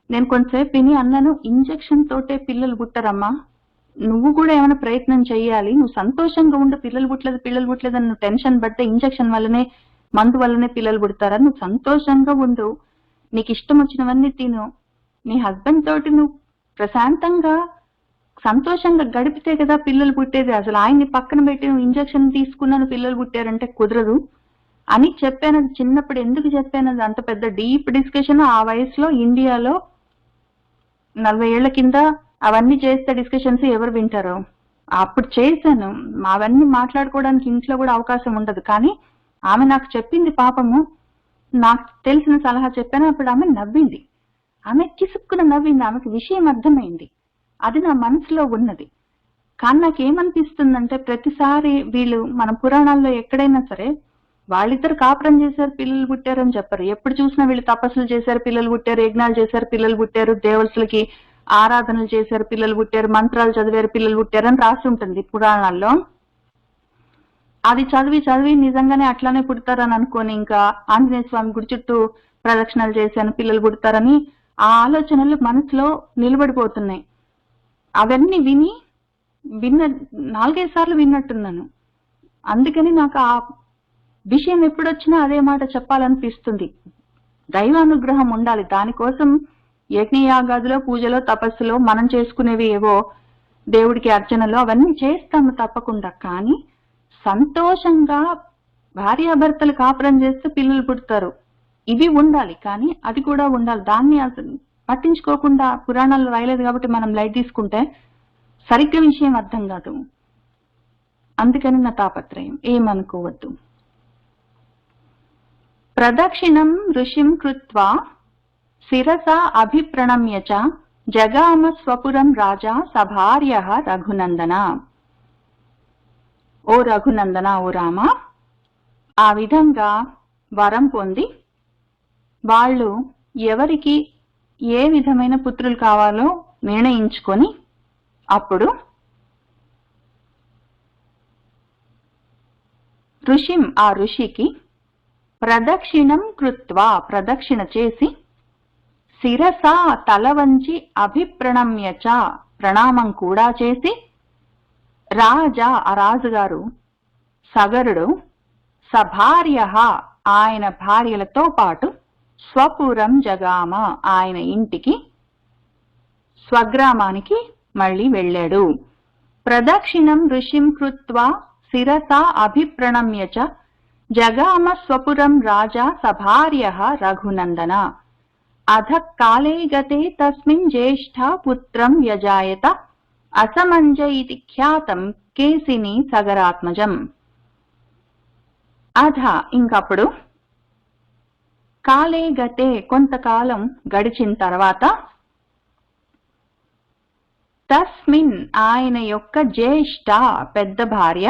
నేను కొంతసేపు విని అన్నాను, ఇంజెక్షన్ తోటే పిల్లలు పుట్టరమ్మా, నువ్వు కూడా ఏమైనా ప్రయత్నం చెయ్యాలి, నువ్వు సంతోషంగా ఉండు, పిల్లలు పుట్టలేదని నువ్వు టెన్షన్ పడితే ఇంజెక్షన్ వల్లనే మందు వల్లనే పిల్లలు పుడతారా, నువ్వు సంతోషంగా ఉండు, నీకు ఇష్టం వచ్చినవన్నీ తిను, నీ హస్బెండ్ తోటి నువ్వు ప్రశాంతంగా సంతోషంగా గడిపితే కదా పిల్లలు పుట్టేది, అసలు ఆయన్ని పక్కన పెట్టి నువ్వు ఇంజెక్షన్ తీసుకున్నాను పిల్లలు పుట్టారంటే కుదరదు అని చెప్పాను. చిన్నప్పుడు ఎందుకు చెప్పాను, అంత పెద్ద డీప్ డిస్కషన్ ఆ వయసులో ఇండియాలో 40 ఏళ్ల కింద అవన్నీ చేస్తే డిస్కషన్స్ ఎవరు వింటారు. అప్పుడు చేశాను, అవన్నీ మాట్లాడుకోవడానికి ఇంట్లో కూడా అవకాశం ఉండదు. కానీ ఆమె నాకు చెప్పింది, పాపము నాకు తెలిసిన సలహా చెప్పాను. అప్పుడు ఆమె నవ్వింది, ఆమె కిసుక్కున నవ్వింది, ఆమెకు విషయం అర్థమైంది, అది నా మనసులో ఉన్నది. కానీ నాకేమనిపిస్తుందంటే ప్రతిసారి వీళ్ళు మన పురాణాల్లో ఎక్కడైనా సరే వాళ్ళిద్దరు కాపురం చేశారు పిల్లలు పుట్టారని చెప్పరు. ఎప్పుడు చూసినా వీళ్ళు తపస్సులు చేశారు పిల్లలు పుట్టారు, యజ్ఞాలు చేశారు పిల్లలు పుట్టారు, దేవతలకి ఆరాధనలు చేశారు పిల్లలు పుట్టారు, మంత్రాలు చదివారు పిల్లలు పుట్టారు అని రాసి ఉంటుంది పురాణాల్లో. అది చదివి నిజంగానే అట్లానే పుడతారని అనుకోని ఇంకా ఆంజనేయ స్వామి గుడి చుట్టూ ప్రదక్షిణలు చేశాను పిల్లలు పుడతారని ఆ ఆలోచనలు మనసులో నిలబడిపోతున్నాయి. అవన్నీ విన్న 4-5 సార్లు విన్నట్టున్నాను. అందుకని నాకు ఆ విషయం ఎప్పుడొచ్చినా అదే మాట చెప్పాలనిపిస్తుంది. దైవానుగ్రహం ఉండాలి, దానికోసం యజ్ఞయాగాదులో పూజలో తపస్సులో మనం చేసుకునేవి ఏవో దేవుడికి అర్చనలో అవన్నీ చేస్తాము తప్పకుండా. కానీ సంతోషంగా భార్యాభర్తలు కాపురం చేస్తే పిల్లలు పుడతారు, ఇవి ఉండాలి. కానీ అది కూడా ఉండాలి, దాన్ని అసలు పట్టించుకోకుండా పురాణాలు రాయలేదు కాబట్టి మనం లైట్ తీసుకుంటే సరిగ్గా విషయం అర్థం కాదు. అందుకని నా తాపత్రయం, ఏమనుకోవద్దు. ప్రదక్షిణం ఋషిం కృత్వా శిరసా అభిప్రణమ్య చ జగామ స్వపురం రాజా సభార్యః రఘునందన. ఓ రఘునందన, ఓ రామ, ఆ విధంగా వరం పొంది వాళ్ళు ఎవరికి ఏ విధమైన పుత్రులు కావాలో నిర్ణయించుకొని అప్పుడు ఋషిం ఆ ఋషికి ప్రదక్షిణం కృత్వా ప్రదక్షిణ చేసి శిరసా తల వంచి అభిప్రణమ్య చ ప్రణామం కూడా చేసి రాజా ఆ రాజుగారు సగరుడు సభార్యః ఆయన భార్యలతో పాటు స్వపురం జగామ ఆయన ఇంటికి స్వగ్రామానికి మళ్ళీ వెళ్ళాడు. ప్రదక్షిణం ఋషిం కృత్వా శిరసా అభిప్రణమ్య చ జగామ స్వపురం రాజా సభార్యః రఘునందన. అధ కాలే గతే తస్మిన్ జ్యేష్ఠా పుత్రం వ్యజాయత అసమంజ ఇతి ఖ్యాతం కేసిని సగరాత్మజం. అధ ఇంకప్పుడు కాలే గతే కొంతకాలం గడిచిన తర్వాత తస్మిన్ ఆయన యొక్క జ్యేష్ఠ పెద్ద భార్య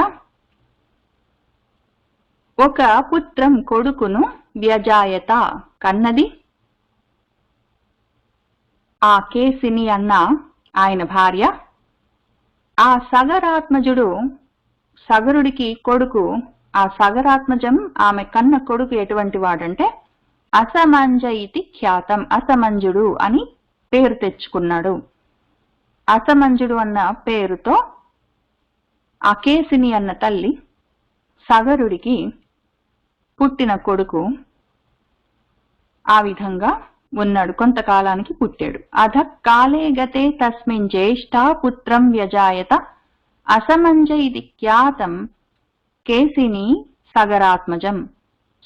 ఒక పుత్రం కొడుకును వ్యజాయత కన్నది. ఆ కేసిని అన్న ఆయన భార్య ఆ సగరాత్మజుడు సగరుడికి కొడుకు. ఆ సగరాత్మజం ఆమె కన్న కొడుకు ఎటువంటి వాడంటే అసమంజ ఇతి ఖ్యాతం, అసమంజుడు అని పేరు తెచ్చుకున్నాడు. అసమంజుడు అన్న పేరుతో ఆ కేసిని అన్న తల్లి సగరుడికి పుట్టిన కొడుకు ఆ విధంగా ఉన్నాడు, కొంతకాలానికి పుట్టాడు. అధ కాలే గతే తస్మిన్ జ్యేష్ఠా పుత్రం వ్యజాయత అసమంజ ఇది ఖ్యాతం కేసిని సగరాత్మజం.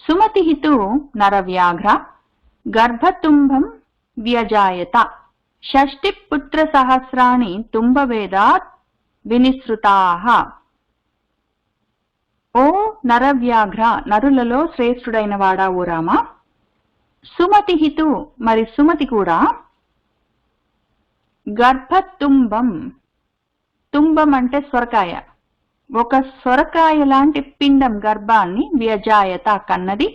సుమతిహితు నరవ్యాఘ్ర గర్భతుంభం వ్యజాయత షష్టిపుత్ర సహస్రాణి తుంభవేదాత్ వినిసృతాః. ఓ నరవ్యాఘ్ర, నరులలో శ్రేష్ఠుడైన వాడా ఓ రామ. సుమతిహితు, మరి సుమతి కూడా. గర్భతుంభం, తుంభం అంటే సొరకాయ, ఒక సొరకాయ లాంటి పిండం గర్భాన్ని వ్యజాయత కన్నది.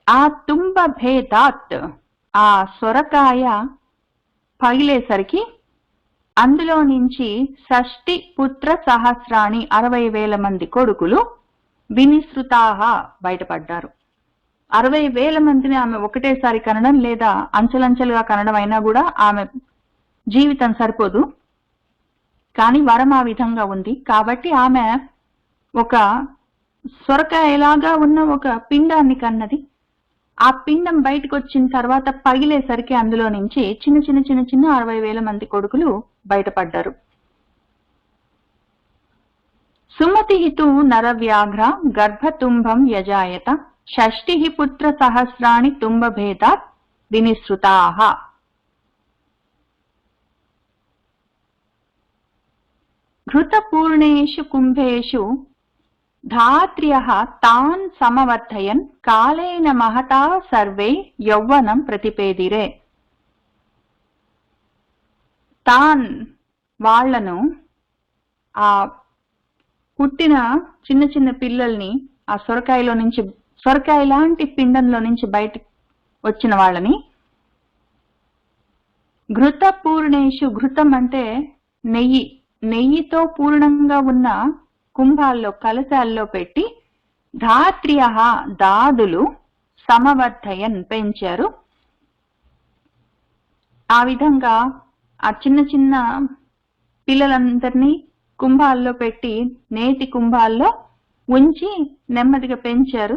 ఆ తుంభభేదాత్, ఆ సొరకాయ పగిలేసరికి అందులో నుంచి షష్టి పుత్ర సహస్రాణి 60,000 మంది కొడుకులు వినిసృతాః బయటపడ్డారు. 60,000 మందిని ఆమె ఒకటేసారి కనడం లేదా అంచెలంచెలుగా కనడం అయినా కూడా ఆమె జీవితం సరిపోదు. కానీ వరం ఆ విధంగా ఉంది కాబట్టి ఆమె ఒక సొరకాయలాగా ఉన్న ఒక పిండాన్ని కన్నది. ఆ పిండం బయటకు వచ్చిన తర్వాత పగిలేసరికి అందులో నుంచి చిన్న చిన్న చిన్న చిన్న 60,000 మంది కొడుకులు బయటపడ్డారు. సుమతిహితు నరవ్యాఘ్ర గర్భతుంభం యజాయత షష్టి పుత్ర సహస్రాణి తుంభభేదాత్ వినిసృతాః. ఘృతపూర్ణేషు కుంభేషు ధాత్ర్యః తాన్ సమవర్ధయన్ కాలేన మహతా సర్వే యౌవనం ప్రతిపేదిరే. తాన్ వాళ్లను, ఆ పుట్టిన చిన్న చిన్న పిల్లల్ని ఆ సొరకాయలో నుంచి, సొరకాయ లాంటి పిండంలో నుంచి బయట వచ్చిన వాళ్ళని, ఘృతపూర్ణేషు, ఘృతం అంటే నెయ్యి, నెయ్యితో పూర్ణంగా ఉన్న కుంభాల్లో కలశాల్లో పెట్టి ధాత్ర్యః దాదులు సమవర్ధయన్ పెంచారు. ఆ విధంగా ఆ చిన్న చిన్న పిల్లలందరినీ కుంభాల్లో పెట్టి నేతి కుంభాల్లో ఉంచి నెమ్మదిగా పెంచారు.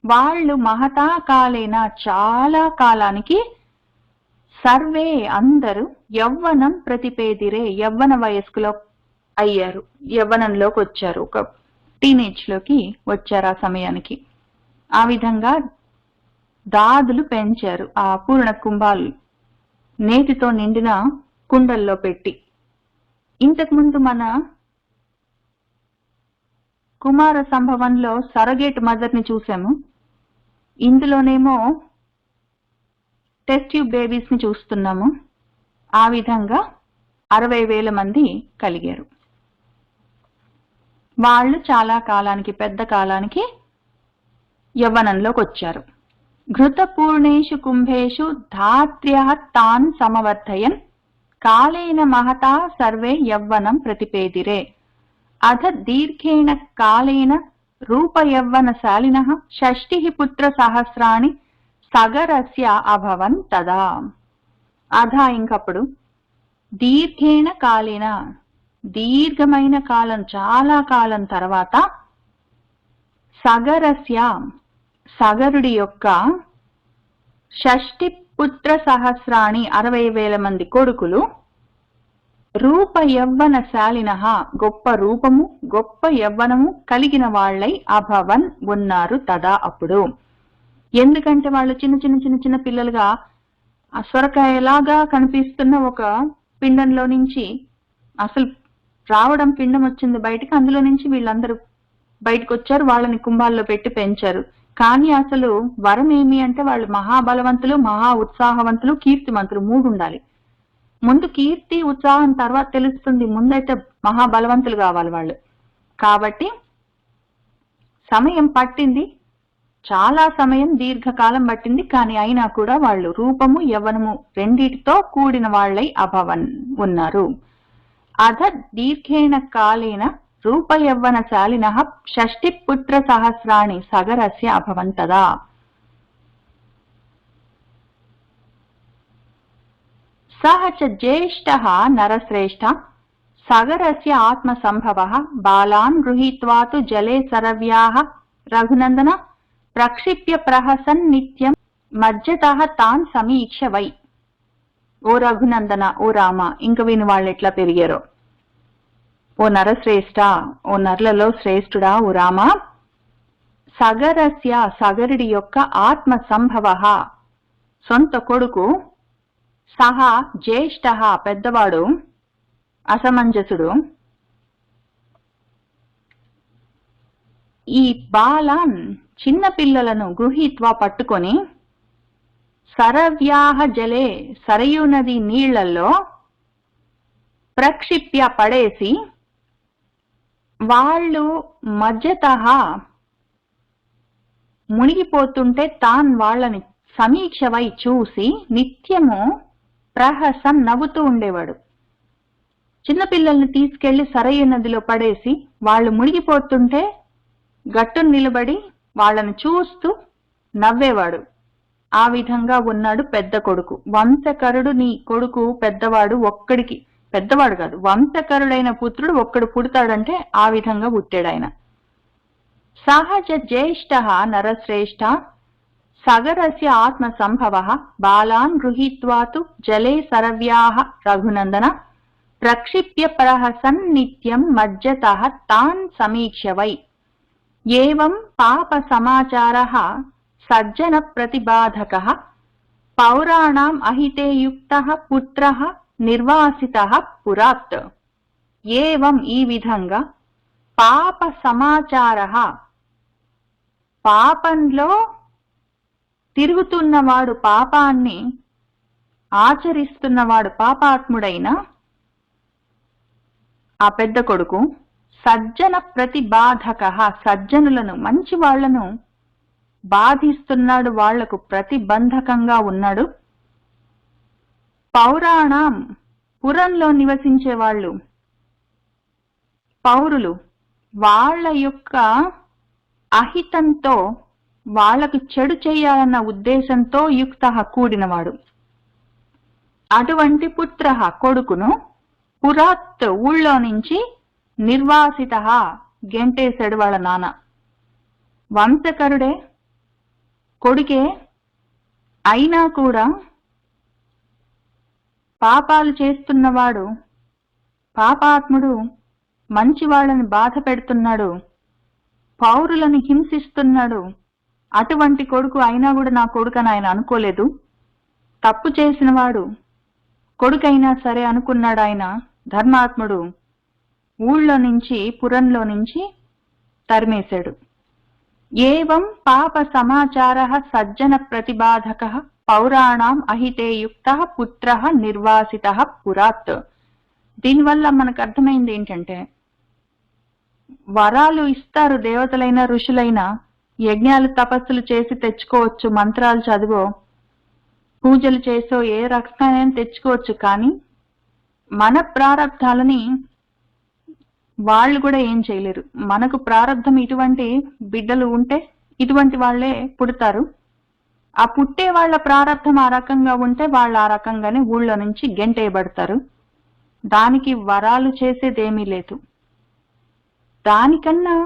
వాళ్ళు మహతా కాలేన చాలా కాలానికి సర్వే అందరూ యవ్వనం ప్రతిపేదిరే యవ్వన వయస్కులో అయ్యారు, యవ్వనంలోకి వచ్చారు, ఒక టీనేజ్ లోకి వచ్చారు ఆ సమయానికి. ఆ విధంగా దాదులు పెంచారు ఆ పూర్ణ కుంభాలు నేతితో నిండిన కుండల్లో పెట్టి. ఇంతకుముందు మన కుమార సంభవంలో సరగేట్ మదర్ ని చూసాము. ఇందులోనేమో టెస్ట్ ట్యూబ్ బేబీస్ ని చూస్తున్నాము. ఆ విధంగా 60,000 మంది కలిగారు. వాళ్ళు చాలా కాలానికి, పెద్ద కాలానికి యవ్వనంలోకి వచ్చారు. ఘృతపూర్ణేషు కుంభేషు ధాత్ర్యః తాన్ సమవర్ధయన్ కాలేన మహతా సర్వే యవ్వనం ప్రతిపేదిరే. అధ దీర్ఘేణ కాలేన రూపయవ్వనశాలినః షష్టిః పుత్ర సహస్రాణి సగరస్య అభవన్ తదా. అధ ఇంకప్పుడు దీర్ఘేణ కాలేన, దీర్ఘమైన కాలం, చాలా కాలం తర్వాత సగరస్య, సగరుడి యొక్క షష్టి పుత్ర సహస్రాణి 60,000 మంది కొడుకులు రూప యవ్వనశాలినః గొప్ప రూపము గొప్ప యవ్వనము కలిగిన వాళ్ళై అభవన్ ఉన్నారు తదా అప్పుడు. ఎందుకంటే వాళ్ళు చిన్న చిన్న చిన్న చిన్న పిల్లలుగా ఆ సొరకాయలాగా కనిపిస్తున్న ఒక పిండంలో నుంచి అసలు రావడం, పిండం వచ్చింది బయటికి, అందులో నుంచి వీళ్ళందరూ బయటకు వచ్చారు, వాళ్ళని కుంభాల్లో పెట్టి పెంచారు. కానీ అసలు వరం ఏమి అంటే వాళ్ళు మహాబలవంతులు, మహా ఉత్సాహవంతులు, కీర్తిమంతులు, 3 ఉండాలి. ముందు కీర్తి ఉత్సాహం తర్వాత తెలుస్తుంది, ముందైతే మహాబలవంతులు కావాలి వాళ్ళు. కాబట్టి సమయం పట్టింది, చాలా సమయం, దీర్ఘకాలం పట్టింది. కానీ అయినా కూడా వాళ్ళు రూపము యవ్వనము రెండిటితో కూడిన వాళ్ళై అభవన్ ఉన్నారు. అధ దీర్ఘేణ కాలేన రూపయవ్వనశాలినః షష్టి పుత్ర సహస్రాణి సగరస్య అభవన్ తదా. సహ చ జ్యేష్ఠః నరశ్రేష్ఠ సగరస్య ఆత్మసంభవః బాలాన్ గృహీత్వా తు జలే సరవ్యాః రఘునందన ప్రక్షిప్య ప్రహసన్ నిత్యం మజ్జతః తాన్ సమీక్ష వై. ఓ రఘునందన, ఓ రామ, ఇంక విని వాళ్ళు ఎట్లా పెరిగారో. ఓ నరశ్రేష్ఠ, ఓ నరులలో శ్రేష్ఠుడా, ఓ రామ. సగరస్య, సగరుడి యొక్క ఆత్మ సంభవ, సొంత కొడుకు. సహా జ్యేష్ఠ, పెద్దవాడు, అసమంజసుడు. ఈ బాలాన్, చిన్న పిల్లలను గృహీత్వా పట్టుకొని, సరవ్యాహ జలే, సరయూ నది నీళ్లలో, ప్రక్షిప్య పడేసి, వాళ్ళు మజ్జతః మునిగిపోతుంటే తాన్ వాళ్ళని సమీక్షవై చూసి నిత్యము ప్రహసం నవ్వుతూ ఉండేవాడు. చిన్నపిల్లల్ని తీసుకెళ్లి సరయూ నదిలో పడేసి వాళ్ళు మునిగిపోతుంటే గట్టును నిలబడి వాళ్ళని చూస్తూ నవ్వేవాడు. ఆ విధంగా ఉన్నాడు పెద్ద కొడుకు. వంశకరుడు, నీ కొడుకు పెద్దవాడు, ఒక్కడికి పెద్దవాడు కాదు, వంశకరుడైన పుత్రుడు ఒక్కడు పుడతాడంటే ఆ విధంగా పుట్టాడు ఆయన. సహజ జ్యేష్ఠ నరశ్రేష్ఠ సగరస్య ఆత్మ సంభవ బాలాన్ గృహీత్వాతు జలే సరవ్యాః రఘునందన ప్రక్షిప్య ప్రహసన్ నిత్యం మజ్జతః తాన్ సమీక్ష వై. ఏవం పాప సమాచారః సజ్జన ప్రతిబాధకః పౌరాణాం అహితే యుక్తః పుత్రః నిర్వాసితః పురాత్. ఏవం, ఈ విధంగా, పాప సమాచారః, పాపంలో తిరుగుతున్నవాడు, పాపాన్ని ఆచరిస్తున్నవాడు, పాపాత్ముడైన ఆ పెద్ద కొడుకు, సజ్జన ప్రతిబాధకః, సజ్జనులను, మంచి వాళ్లను బాధిస్తున్నాడు, వాళ్లకు ప్రతిబంధకంగా ఉన్నాడు. పౌరాణం, పురంలో నివసించే వాళ్ళు, పౌరులు, వాళ్ళ యొక్క అహితంతో, వాళ్లకు చెడు చేయాలన్న ఉద్దేశంతో యుక్తః కూడినవాడు. అటువంటి పుత్రః కొడుకును పురాత్ ఊళ్ళో నుంచి నిర్వాసితః గెంటేశాడు వాళ్ళ నాన్న. వంశకరుడే, కొడుకే అయినా కూడా పాపాలు చేస్తున్నవాడు, పాపాత్ముడు, మంచి వాళ్ళని బాధ పెడుతున్నాడు, పౌరులను హింసిస్తున్నాడు. అటువంటి కొడుకు అయినా కూడా నా కొడుకని ఆయన అనుకోలేదు. తప్పు చేసిన వాడు కొడుకైనా సరే అనుకున్నాడు ఆయన, ధర్మాత్ముడు. ఊళ్ళో నుంచి, పురంలో నుంచి తరిమేశాడు. ఏవం పాప సమాచారః సజ్జన ప్రతిబాధకః పౌరాణాం అహితే యుక్తః పుత్రః నిర్వాసితః పురాత్. దీనివల్ల మనకు అర్థమైంది ఏంటంటే, వరాలు ఇస్తారు దేవతలైన, ఋషులైన, యజ్ఞాలు తపస్సులు చేసి తెచ్చుకోవచ్చు, మంత్రాలు చదివో, పూజలు చేసో, ఏ రకంగా తెచ్చుకోవచ్చు. కానీ మన ప్రారబ్ధాలని వాళ్ళు కూడా ఏం చేయలేరు. మనకు ప్రారబ్ధం ఇటువంటి బిడ్డలు ఉంటే ఇటువంటి వాళ్లే పుడతారు. ఆ పుట్టే వాళ్ళ ప్రారబ్ధం ఆ రకంగా ఉంటే వాళ్ళు ఆ రకంగానే ఊళ్ళో నుంచి గెంటేయబడతారు. దానికి వరాలు చేసేదేమీ లేదు. దానికన్నా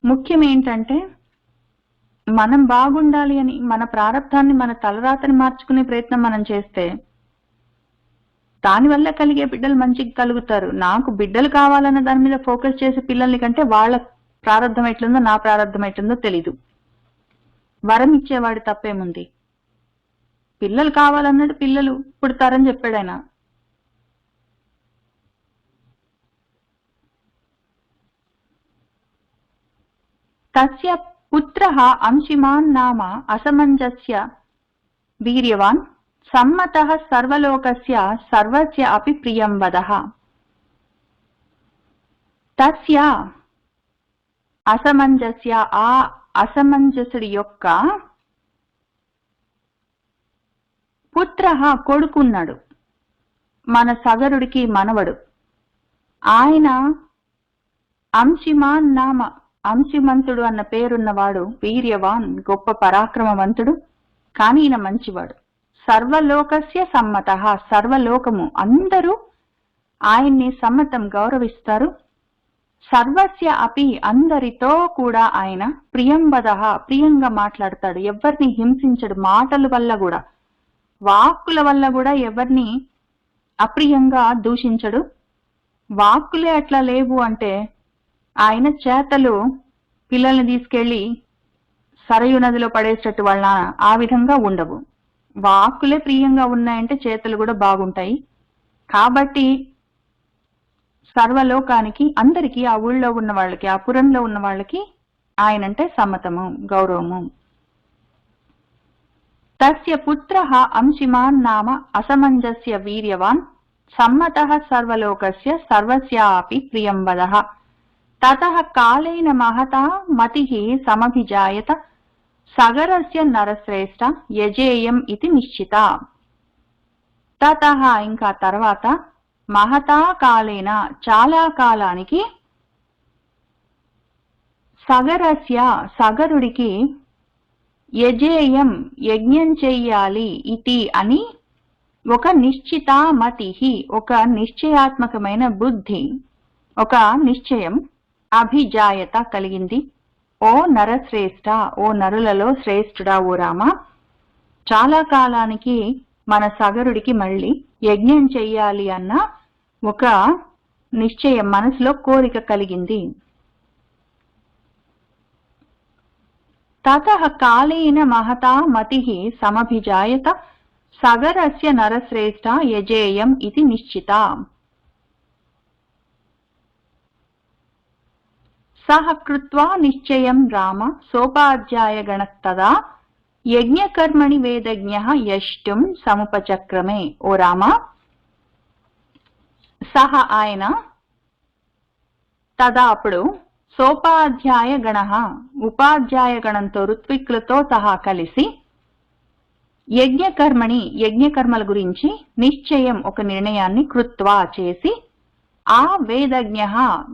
ముఖ్యం ఏంటంటే, మనం బాగుండాలి అని మన ప్రారబ్ధాన్ని, మన తలరాతని మార్చుకునే ప్రయత్నం మనం చేస్తే దానివల్ల కలిగే బిడ్డలు మంచిగా కలుగుతారు. నాకు బిడ్డలు కావాలన్న దాని మీద ఫోకస్ చేసే పిల్లల్ని కంటే వాళ్ళ ప్రారబ్ధం ఎట్లుందో నా ప్రారబ్ధం ఎట్లుందో తెలీదు. వరం ఇచ్చేవాడి తప్పేముంది? పిల్లలు కావాలన్నాడు, పిల్లలు పుడతారని చెప్పాడు ఆయన. తస్య పుత్రః అంశిమాన్ నామ అసమంజస్య వీర్యవాన్ సమ్మతః సర్వలోకస్య సర్వస్య అపి ప్రియం వదః. తస్య అసమంజస్య, ఆ అసమంజసుడి యొక్క పుత్రః కొడుకున్నాడు, మన సగరుడికి మనవడు. ఆయన అంశిమాన్ నామ, అంశిమంతుడు అన్న పేరున్నవాడు, వీర్యవాన్, గొప్ప పరాక్రమవంతుడు. కానీ ఈయన మంచివాడు. సర్వలోకస్య సమ్మతః, సర్వలోకము అందరూ ఆయన్ని సమ్మతం, గౌరవిస్తారు. సర్వస్య అపి అందరితో కూడా ఆయన ప్రియంవదః ప్రియంగా మాట్లాడతాడు. ఎవరిని హింసించడు. మాటల వల్ల కూడా, వాక్కుల వల్ల కూడా ఎవరిని అప్రియంగా దూషించడు. వాక్కులే అట్లా లేవు అంటే ఆయన చేతలు పిల్లల్ని తీసుకెళ్లి సరయు నదిలో పడేసేటట్టు వాళ్ళ ఆ విధంగా ఉండవు. వాక్కులే ప్రియంగా ఉన్నాయంటే చేతలు కూడా బాగుంటాయి. కాబట్టి సర్వలోకానికి అందరికీ, ఆ ఊళ్ళో ఉన్న వాళ్ళకి, ఆ పురంలో ఉన్న వాళ్ళకి ఆయనంటే సమ్మతము, గౌరవము. తస్య పుత్రః అంశిమాన్ నామ అసమంజస్య వీర్యవాన్ సమ్మతః సర్వలోకస్య సర్వస్యాపి ప్రియంవదః తతః కాలేన మహతా మతిః సమభిజాయత సగరస్య నరశ్రేష్ఠ యజేయం ఇతి నిశ్చిత. తతః ఇంకా తర్వాత, మహతా కాలేన చాలా కాలానికి, సగరస్య సగరుడికి, యజేయం యజ్ఞం చెయ్యాలి, ఇతి అని ఒక నిశ్చితామతి ఒక నిశ్చయాత్మకమైన బుద్ధి, ఒక నిశ్చయం, అభిజాయత కలిగింది. ఓ నరశ్రేష్ఠ, ఓ నరులలో శ్రేష్ఠుడా ఓ రామ, చాలా కాలానికి మన సగరుడికి మళ్ళీ యజ్ఞం చెయ్యాలి అన్న ఒక నిశ్చయం, మనసులో కోరిక కలిగింది. తతః కాలేన మహతా మతిః సమభిజాయత సగరస్య నరశ్రేష్ఠ యజేయం ఇతి నిశ్చిత. సహ కృత్వా నిశ్చయం రామ సోపాధ్యాయగణస్తదా యజ్ఞకర్మణి వేదజ్ఞః యష్టుం సముపచక్రమే. ఓ రామ, సహ ఆయన, తదా అప్పుడు, సోపాధ్యాయ గణ ఉపాధ్యాయ గణంతో ఋత్విక్కులతో సహా కలిసి, యజ్ఞకర్మణి యజ్ఞకర్మల గురించి, నిశ్చయం ఒక నిర్ణయాన్ని, కృత్వా చేసి, ఆ వేదజ్ఞ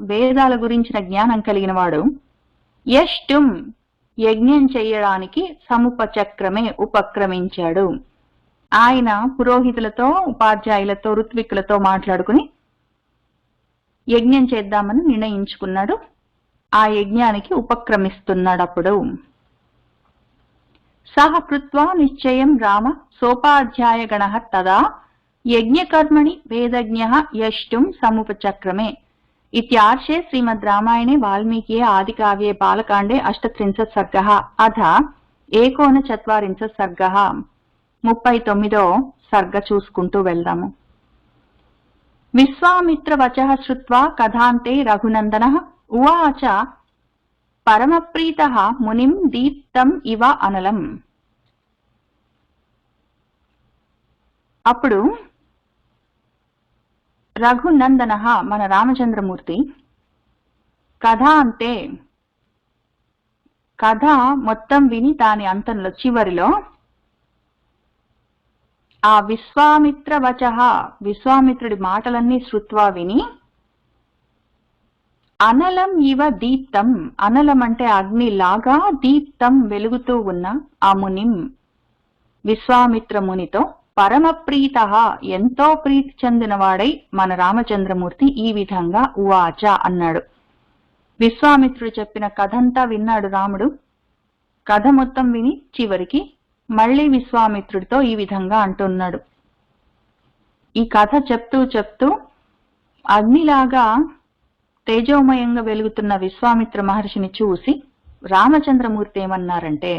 వేదాల గురించిన జ్ఞానం కలిగిన వాడు, యష్టుం యజ్ఞం చెయ్యడానికి, సముపచక్రమే ఉపక్రమించాడు. ఆయన పురోహితులతో, ఉపాధ్యాయులతో, ఋత్విక్కులతో మాట్లాడుకుని యజ్ఞం చేద్దామని నిర్ణయించుకున్నాడు. ఆ యజ్ఞానికి ఉపక్రమిస్తున్నాడు. అప్పుడు సహ కృత్వా నిశ్చయం రామ సోపాధ్యాయ గణ తదా యజ్ఞకర్మణి వేదజ్ఞః యష్టుం సముపచక్రమే. ఇత్యార్షే శ్రీమద్ రామాయణే వాల్మీకి ఆదికావ్యే బాలకాండే 38 సర్గః అథ 39 సర్గః. 39వ సర్గ చూసుకుంటూ వెళ్దాము. విశ్వామిత్ర వచః శ్రుత్వా కథాంతే రఘునందనః ఉవాచ పరమప్రీతః మునిం దీప్తం ఇవ అనలం. అప్పుడు రఘునందన మన రామచంద్రమూర్తి కథ అంతే, కథ మొత్తం విని దాని అంతంలో చివరిలో ఆ విశ్వామిత్ర వచః విశ్వామిత్రుడి మాటలన్నీ శ్రుత్వా విని, అనలం ఇవ దీప్తం, అనలం అంటే అగ్నిలాగా, దీప్తం వెలుగుతూ ఉన్న ఆ మునిం విశ్వామిత్ర మునితో, పరమప్రీత ఎంతో ప్రీతి చెందినవాడై మన రామచంద్రమూర్తి ఈ విధంగా ఉవాచ అన్నాడు. విశ్వామిత్రుడు చెప్పిన కథంతా విన్నాడు రాముడు. కథ మొత్తం విని చివరికి మళ్ళీ విశ్వామిత్రుడితో ఈ విధంగా అంటున్నాడు. ఈ కథ చెప్తూ చెప్తూ అగ్నిలాగా తేజోమయంగా వెలుగుతున్న విశ్వామిత్ర మహర్షిని చూసి రామచంద్రమూర్తి ఏమన్నారంటే,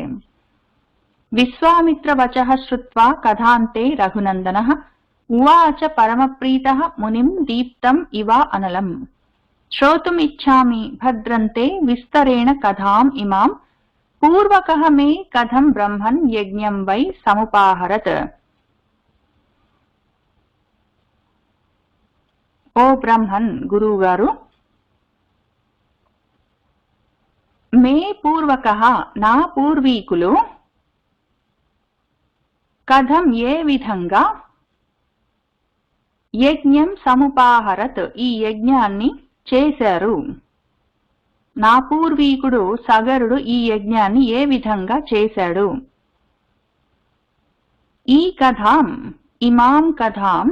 విశ్వామిత్ర వచః శ్రుత్వా కథాంతే రఘునందనః ఉవాచ పరమప్రీతః మునిం దీప్తం ఇవ అనలం శ్రోతుమిచ్ఛామి భద్రంతే విస్తరేణ కథాం ఇమాం పూర్వకః మే కథం బ్రహ్మన్ యజ్ఞం వై సముపాహరత్. ఓ బ్రహ్మన్, గురువు గారు, మే పూర్వకః నా పూర్వీకులు, కథం ఏ విధంగా, యజ్ఞం సముపాహరత్ ఈ యజ్ఞాన్ని చేశారు. నా పూర్వీకుడు సగరుడు ఈ యజ్ఞాన్ని ఏ విధంగా చేశాడు. ఈ కథాం ఇమాం కథాం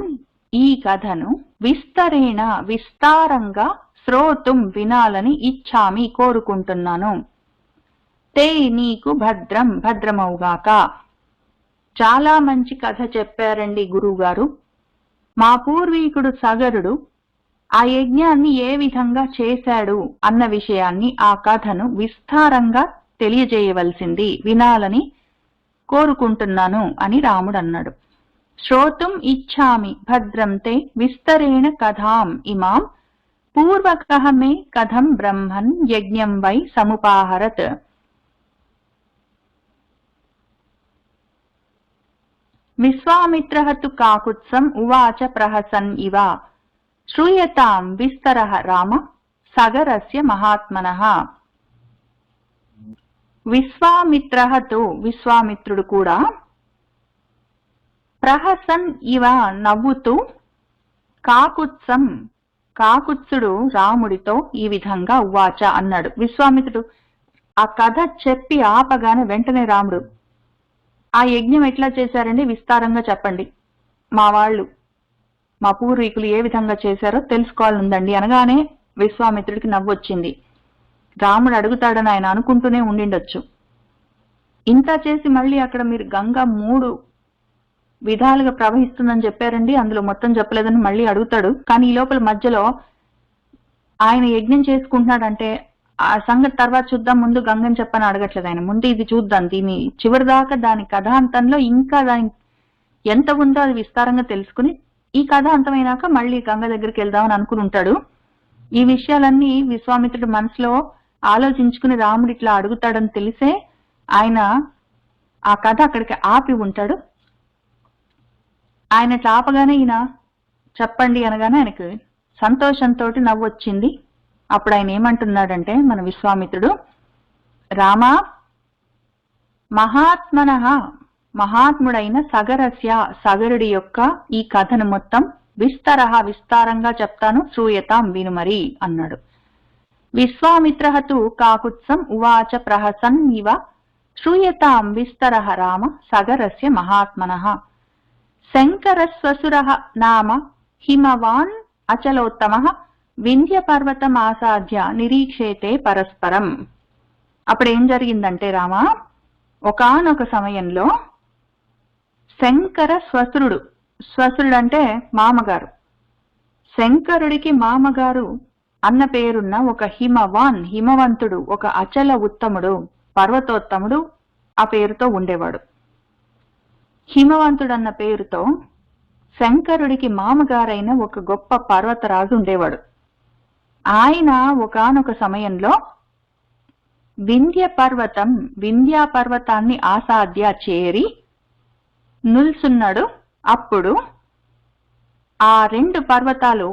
ఈ కథను విస్తరేణ విస్తారంగా శ్రోతుం వినాలని ఇచ్చామి కోరుకుంటున్నాను. తే నీకు భద్రం భద్రమవుగాక. చాలా మంచి కథ చెప్పారండి గురువుగారు. మా పూర్వీకుడు సగరుడు ఆ యజ్ఞాన్ని ఏ విధంగా చేశాడు అన్న విషయాన్ని, ఆ కథను విస్తారంగా తెలియజేయవలసింది, వినాలని కోరుకుంటున్నాను అని రాముడు అన్నాడు. శ్రోతుం ఇచ్చామి భద్రం తే విస్తరేణ కథాం ఇమాం పూర్వకః మే కథం బ్రహ్మన్ యజ్ఞం వై సముపాహరత్. విశ్వామిత్రః తు కాకుత్సం ఉవాచ ప్రహసన్ ఇవ శ్రూయతాం విస్తరః రామ సగరస్య మహాత్మనః. విశ్వామిత్రః తు విశ్వామిత్రుడు కూడా ప్రహసన్ ఇవ నవ్వుతూ కాకుత్సం కాకుత్సుడు రాముడితో ఈ విధంగా ఉవాచ అన్నాడు. విశ్వామిత్రుడు ఆ కథ చెప్పి ఆపగానే వెంటనే రాముడు, ఆ యజ్ఞం ఎట్లా చేశారండి విస్తారంగా చెప్పండి, మా వాళ్ళు మా పూర్వీకులు ఏ విధంగా చేశారో తెలుసుకోవాలందండి అనగానే విశ్వామిత్రుడికి నవ్వొచ్చింది. రాముడు అడుగుతాడని ఆయన అనుకుంటూనే ఉండిండొచ్చు. ఇంత చేసి మళ్ళీ అక్కడ మీరు గంగ 3 విధాలుగా ప్రవహిస్తుందని చెప్పారండి, అందులో మొత్తం చెప్పలేదని మళ్ళీ అడుగుతాడు. కానీ ఈ లోపల మధ్యలో ఆయన యజ్ఞం చేసుకుంటున్నాడంటే ఆ సంగతి తర్వాత చూద్దాం, ముందు గంగని చెప్పని అడగట్లేదు ఆయన. ముందు ఇది చూద్దాం, దీని చివరి దాకా దాని కథాంతంలో ఇంకా దాని ఎంత ఉందో అది విస్తారంగా తెలుసుకుని ఈ కథ అంతమైనాక మళ్ళీ గంగ దగ్గరికి వెళ్దామని అనుకుని ఉంటాడు. ఈ విషయాలన్నీ విశ్వామిత్రుడు మనసులో ఆలోచించుకుని రాముడు ఇట్లా అడుగుతాడని తెలిసే ఆయన ఆ కథ అక్కడికి ఆపి ఉంటాడు. ఆయన ఇట్లా ఆపగానే ఈయన చెప్పండి అనగానే ఆయనకు సంతోషంతో నవ్వొచ్చింది. అప్పుడు ఆయన ఏమంటున్నాడంటే మన విశ్వామిత్రుడు, రామా మహాత్మనః మహాత్ముడైన సగరస్య సగరుడి యొక్క ఈ కథను మొత్తం విస్తారంగా చెప్తాను, శ్రూయతాం వినుమరి అన్నాడు. విశ్వామిత్రః తు కాకుత్సం ఉవాచ ప్రహసన్ ఇవ శ్రూయతాం విస్తరః రామ సగరస్య మహాత్మనః. శంకరస్వసురః నామ హిమవాన్ అచలోత్తమః వింధ్య పర్వతం ఆసాధ్య నిరీక్షేతే పరస్పరం. అప్పుడు ఏం జరిగిందంటే రామా, ఒకానొక సమయంలో శంకర శ్వశురుడు, శ్వశురుడు అంటే మామగారు, శంకరుడికి మామగారు అన్న పేరున్న ఒక హిమవాన్ హిమవంతుడు, ఒక అచల ఉత్తముడు పర్వతోత్తముడు ఆ పేరుతో ఉండేవాడు. హిమవంతుడు అన్న పేరుతో శంకరుడికి మామగారైన ఒక గొప్ప పర్వతరాజు ఉండేవాడు. ఆయన ఒకానొక సమయంలో వింధ్యా పర్వతాన్ని ఆసాధ్య చేరి నిల్చున్నాడు. అప్పుడు ఆ 2 పర్వతాలు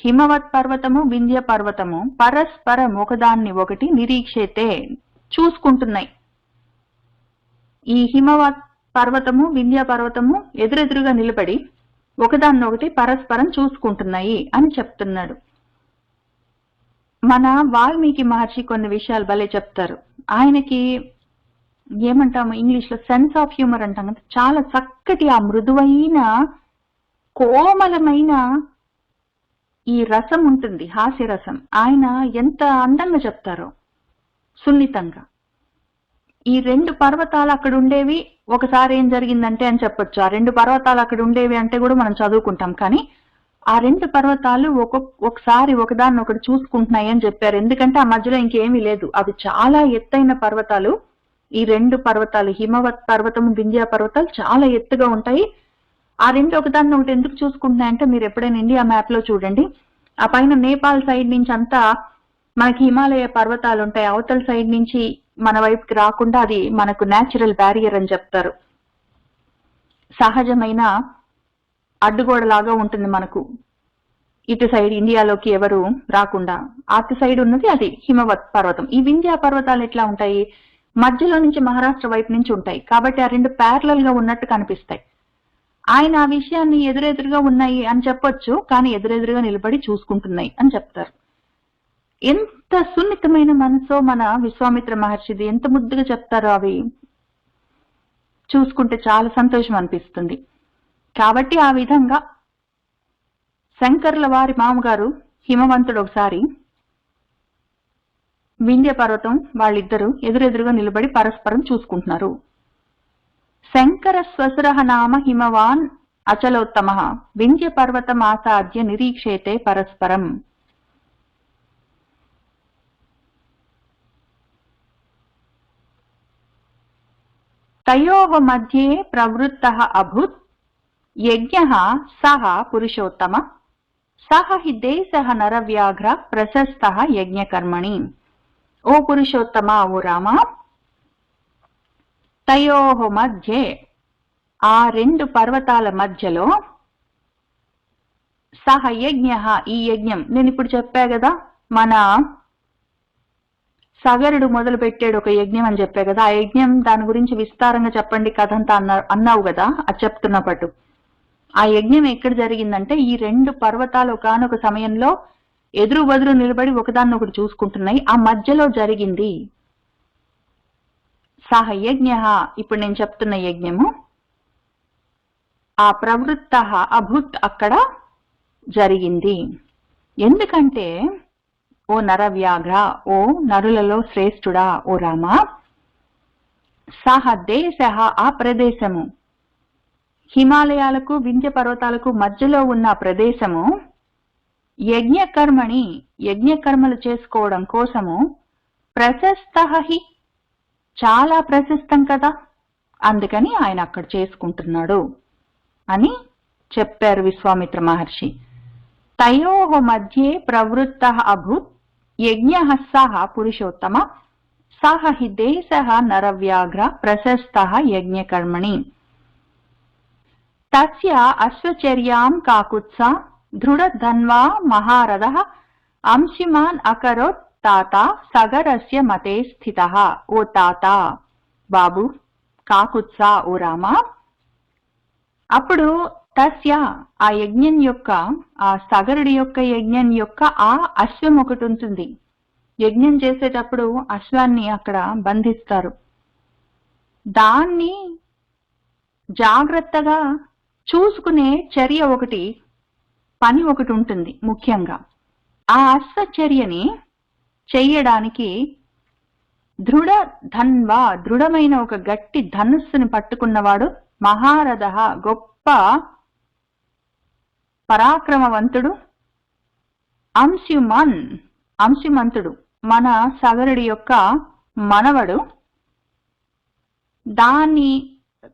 హిమవత్ పర్వతము వింధ్య పర్వతము పరస్పరం ఒకదాన్ని ఒకటి నిరీక్షితే చూసుకుంటున్నాయి. ఈ హిమవత్ పర్వతము వింధ్య పర్వతము ఎదురెదురుగా నిలబడి ఒకదాన్నొకటి పరస్పరం చూసుకుంటున్నాయి అని చెప్తున్నాడు. మన వాల్మీకి మహర్షి కొన్ని విషయాలు భలే చెప్తారు. ఆయనకి ఏమంటాము ఇంగ్లీష్ లో సెన్స్ ఆఫ్ హ్యూమర్ అంటాం కదా, చాలా చక్కటి ఆ మృదువైన కోమలమైన ఈ రసం ఉంటుంది, హాస్యరసం. ఆయన ఎంత అందంగా చెప్తారో, సున్నితంగా. ఈ 2 పర్వతాలు అక్కడ ఉండేవి, ఒకసారి ఏం జరిగిందంటే అని చెప్పొచ్చు. ఆ 2 పర్వతాలు అక్కడ ఉండేవి అంటే కూడా మనం చదువుకుంటాం. కానీ ఆ 2 పర్వతాలు ఒకసారి ఒకదాన్ని ఒకటి చూసుకుంటున్నాయి అని చెప్పారు. ఎందుకంటే ఆ మధ్యలో ఇంకేమీ లేదు, అవి చాలా ఎత్తైన పర్వతాలు. ఈ 2 పర్వతాలు హిమవత్ పర్వతము వింధ్య పర్వతాలు చాలా ఎత్తుగా ఉంటాయి. ఆ 2 ఒకదాన్ని ఒకటి ఎందుకు చూసుకుంటున్నాయంటే మీరు ఎప్పుడైనా ఇండియా మ్యాప్ లో చూడండి, ఆ పైన నేపాల్ సైడ్ నుంచి అంతా మనకి హిమాలయ పర్వతాలు ఉంటాయి, అవతల సైడ్ నుంచి మన వైపుకి రాకుండా అది మనకు న్యాచురల్ బ్యారియర్ అని చెప్తారు. సహజమైన అడ్డుగోడలాగా ఉంటుంది మనకు, ఇటు సైడ్ ఇండియాలోకి ఎవరు రాకుండా. అటు సైడ్ ఉన్నది అది హిమవత్ పర్వతం. ఈ వింధ్య పర్వతాలు ఎట్లా ఉంటాయి, మధ్యలో నుంచి మహారాష్ట్ర వైపు నుంచి ఉంటాయి. కాబట్టి ఆ 2 ప్యారలల్ గా ఉన్నట్టు కనిపిస్తాయి. ఆయన ఆ విషయాన్ని ఎదురెదురుగా ఉన్నాయి అని చెప్పొచ్చు, కానీ ఎదురెదురుగా నిలబడి చూసుకుంటున్నాయి అని చెప్తారు. ఎంత సున్నితమైన మనసో మన విశ్వామిత్ర మహర్షిది, ఎంత ముద్దుగా చెప్తారో. అవి చూసుకుంటే చాలా సంతోషం అనిపిస్తుంది. కాబట్టి ఆ విధంగా శంకరుల వారి మామగారు హిమవంతుడు ఒకసారి వింధ్య పర్వతం వాళ్ళిద్దరూ ఎదురెదురుగా నిలబడి పరస్పరం చూసుకుంటున్నారు. శంకర స్వసురః నామ హిమవాన్ అచలోత్తమః వింధ్య పర్వతమాసాద్య నిరీక్షేతే పరస్పరం. తయోః మధ్యే ప్రవృత్తః అభూత్ యజ్ఞః సః పురుషోత్తమ సహ హి దేశః నరవ్యాఘ్ర ప్రశస్తః యజ్ఞకర్మణి. ఓ పురుషోత్తమ, ఓ రామ, తయోః మధ్యే ఆ రెండు పర్వతాల మధ్యలో సహ యజ్ఞః ఈ యజ్ఞం, నేను ఇప్పుడు చెప్పా కదా, మన సగరుడు మొదలు పెట్టాడు ఒక యజ్ఞం అని చెప్పా కదా, ఆ యజ్ఞం దాని గురించి విస్తారంగా చెప్పండి కథంతా అన్నావు కదా, అది చెప్తున్న పట్టు. ఆ యజ్ఞం ఎక్కడ జరిగిందంటే ఈ రెండు పర్వతాలు ఒకానొక సమయంలో ఎదురు బదురు నిలబడి ఒకదాన్ని ఒకటి చూసుకుంటున్నాయి, ఆ మధ్యలో జరిగింది సహ యజ్ఞ. ఇప్పుడు నేను చెప్తున్న యజ్ఞము ఆ ప్రవృత్త అభూత్ అక్కడ జరిగింది. ఎందుకంటే ఓ నరవ్యాఘ్ర, ఓ నరులలో శ్రేష్ఠుడా, ఓ రామ, సహ దేశ ఆ ప్రదేశము, హిమాలయాలకు వింధ్య పర్వతాలకు మధ్యలో ఉన్న ప్రదేశము యజ్ఞకర్మణి యజ్ఞకర్మలు చేసుకోవడం కోసము ప్రశస్తః హి చాలా ప్రశస్తం కదా, అందుకని ఆయన అక్కడ చేసుకుంటున్నాడు అని చెప్పారు విశ్వామిత్ర మహర్షి. తయోః మధ్యే ప్రవృత్తః అభూత్ యజ్ఞః సః పురుషోత్తమ సహ హి దేశః నరవ్యాఘ్ర ప్రశస్తః యజ్ఞకర్మణి. తస్య అశ్వచర్యాం కాకుత్స దృఢధన్వా మహారథః అంశిమాన్ అకరోత్ తాత సగరస్య మతే స్థితః. ఓ తాత, బాబు, కాకుత్స, ఓ రామ, అప్పుడు తస్య ఆ యజ్ఞం యొక్క, ఆ సగరుడి యొక్క యజ్ఞం యొక్క ఆ అశ్వం ఒకటి ఉంటుంది. యజ్ఞం చేసేటప్పుడు అశ్వాన్ని అక్కడ బంధిస్తారు. దాన్ని జాగ్రత్తగా చూసుకునే చర్య ఒకటి, పని ఒకటి ఉంటుంది. ముఖ్యంగా ఆ అశ్వచర్యని చెయ్యడానికి దృఢ ధన్వా దృఢమైన ఒక గట్టి ధనుస్సుని పట్టుకున్నవాడు మహారథ గొప్ప పరాక్రమవంతుడు అంశుమంతుడు మన సగరుడి యొక్క మనవడు దాన్ని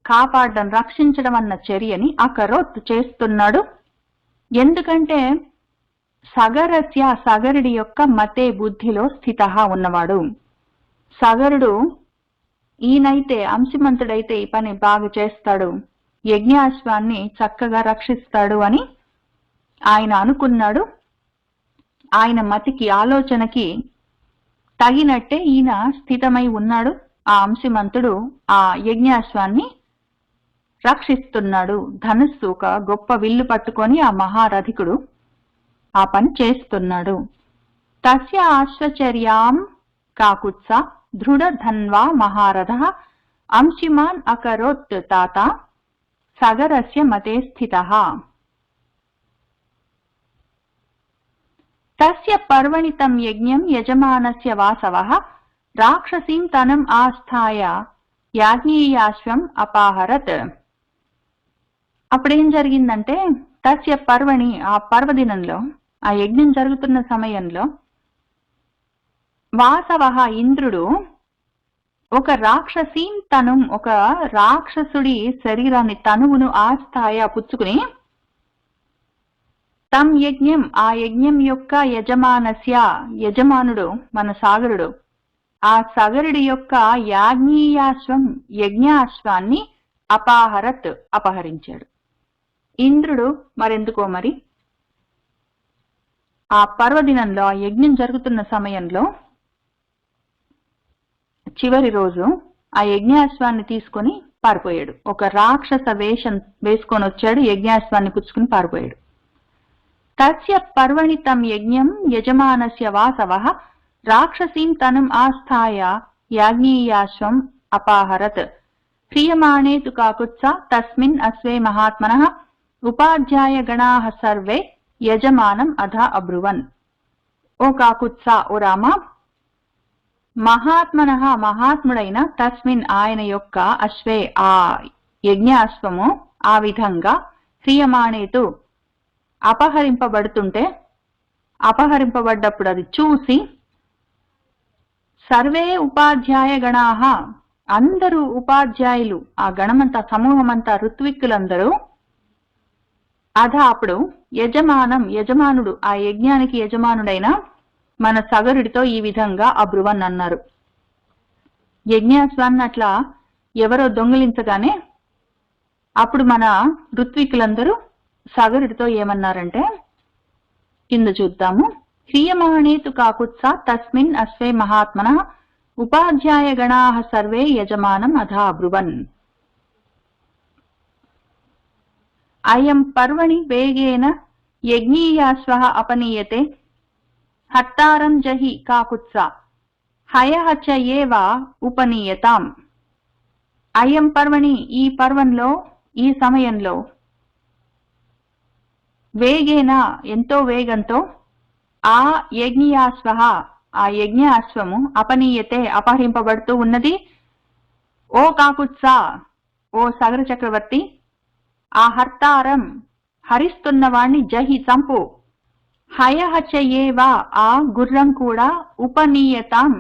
కాపాడడం, రక్షించడం అన్న చర్యని అకరోత్ చేస్తున్నాడు. ఎందుకంటే సగరుడి యొక్క మతే బుద్ధిలో స్థితః ఉన్నవాడు. సగరుడు ఈయనైతే అంశుమంతుడైతే ఈ పని బాగా చేస్తాడు, యజ్ఞాశ్వాన్ని చక్కగా రక్షిస్తాడు అని ఆయన అనుకున్నాడు. ఆయన మతికి, ఆలోచనకి తగినట్టే ఈయన స్థితమై ఉన్నాడు. ఆ అంశుమంతుడు ఆ యజ్ఞాశ్వాన్ని రక్షిస్తున్నాడు. ధనుస్సు, ఒక గొప్ప విల్లు పట్టుకొని ఆ మహారథికుడు ఆ పని చేస్తున్నాడు. తస్య అశ్వచర్యాం కాకుత్స దృఢధన్వా మహారథః అంశిమాన్ అకరోత్ తాత సగరస్య మతే స్థితః. తస్య పర్వణి తం యజ్ఞం యజమానస్య వాసవః రాక్షసీం తనం ఆస్థాయ యాజ్ఞీయాశ్వం అపాహరత్. అప్పుడేం జరిగిందంటే తస్య పర్వణి ఆ పర్వదినంలో, ఆ యజ్ఞం జరుగుతున్న సమయంలో వాసవః ఇంద్రుడు ఒక రాక్షసీం తను, ఒక రాక్షసుడి శరీరాన్ని, తనువును ఆస్థాయ పుచ్చుకుని తం యజ్ఞం ఆ యజ్ఞం యొక్క యజమానస్య యజమానుడు మన సాగరుడు, ఆ సగరుడి యొక్క యాజ్ఞీయాశ్వం యజ్ఞాశ్వాన్ని అపాహరత్ అపహరించాడు. ఇంద్రుడు మరెందుకో మరి ఆ పర్వదినంలో, ఆ యజ్ఞం జరుగుతున్న సమయంలో చివరి రోజు ఆ యజ్ఞాశ్వాన్ని తీసుకొని పారిపోయాడు. ఒక రాక్షస వేషం వేసుకొని వచ్చాడు, యజ్ఞాశ్వాన్ని పుచ్చుకుని పారిపోయాడు. తస్య పర్వణి తం యజ్ఞం యజమానస్య వాసవః రాక్షసీం తనం ఆస్థాయ యాజ్ఞీయాశ్వం అపాహరత్. క్రియమాణే తు కాకుత్స తస్మిన్ అశ్వే మహాత్మనః ఉపాధ్యాయ గణాః సర్వే యజమానం అధ అబ్రువన్. ఓ కాకుత్స, ఓ రామ, మహాత్మనః మహాత్ముడైన తస్మిన్ ఆయన యొక్క అశ్వే ఆ యజ్ఞాశ్వము ఆ విధంగా హ్రియమాణేతు అపహరింపబడ్డప్పుడు అది చూసి సర్వే ఉపాధ్యాయ గణాః అందరూ ఉపాధ్యాయులు ఆ గణమంతా సమూహమంతా ఋత్విక్కులందరూ అప్పుడు యజమానుడు ఆ యజ్ఞానికి యజమానుడైన మన సగరుడితో ఈ విధంగా అబ్రువన్ అన్నారు. యజ్ఞాశ్వాన్ని అట్లా ఎవరో దొంగిలించగానే అప్పుడు మన ఋత్వికులందరూ సగరుడితో ఏమన్నారంటే కింద చూద్దాము. హ్రియమాణేతు కాకుత్సా తస్మిన్ అశ్వే మహాత్మనః ఉపాధ్యాయ గణాః సర్వే యజమానం అథా అబ్రువన్. అయం పర్వణి వేగేన యజ్ఞీయాశ్వః అపనీయతే హత్తారం జహి కాకుత్సా హయః చ ఏవ ఉపనీయతాం. అయం పర్వణి ఈ పర్వంలో ఈ సమయంలో వేగేన ఎంతో వేగంతో ఆ యజ్ఞీయాశ్వః ఆ యజ్ఞాశ్వము అపనీయతే అపహరింపబడుతూ ఉన్నది. ఓ కాకుత్సా ఓ సగర చక్రవర్తి ఆ హర్తారం హరిస్తున్నవాణ్ణి జహి చంపు. హయః చ ఏవ ఆ గుర్రం కూడా ఉపనీయతాం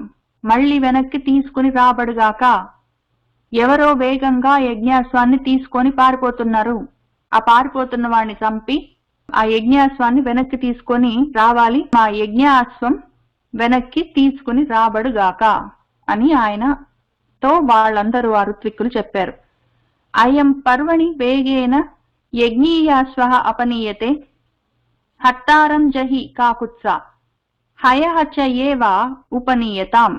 మళ్ళీ వెనక్కి తీసుకుని రాబడుగాక. ఎవరో వేగంగా యజ్ఞాశ్వాన్ని తీసుకొని పారిపోతున్నారు. ఆ పారిపోతున్న వాణ్ణి చంపి ఆ యజ్ఞాశ్వాన్ని వెనక్కి తీసుకొని రావాలి. మా యజ్ఞాశ్వం వెనక్కి తీసుకుని రాబడుగాక అని ఆయనతో వాళ్ళందరూ ఆ ఋత్విక్కులు చెప్పారు. అయం పర్వణి వేగేన యజ్ఞీయాశ్వః అపనీయతే హత్తారం జహి కాకుత్సా హయః చ ఏవ ఉపనీయతాం.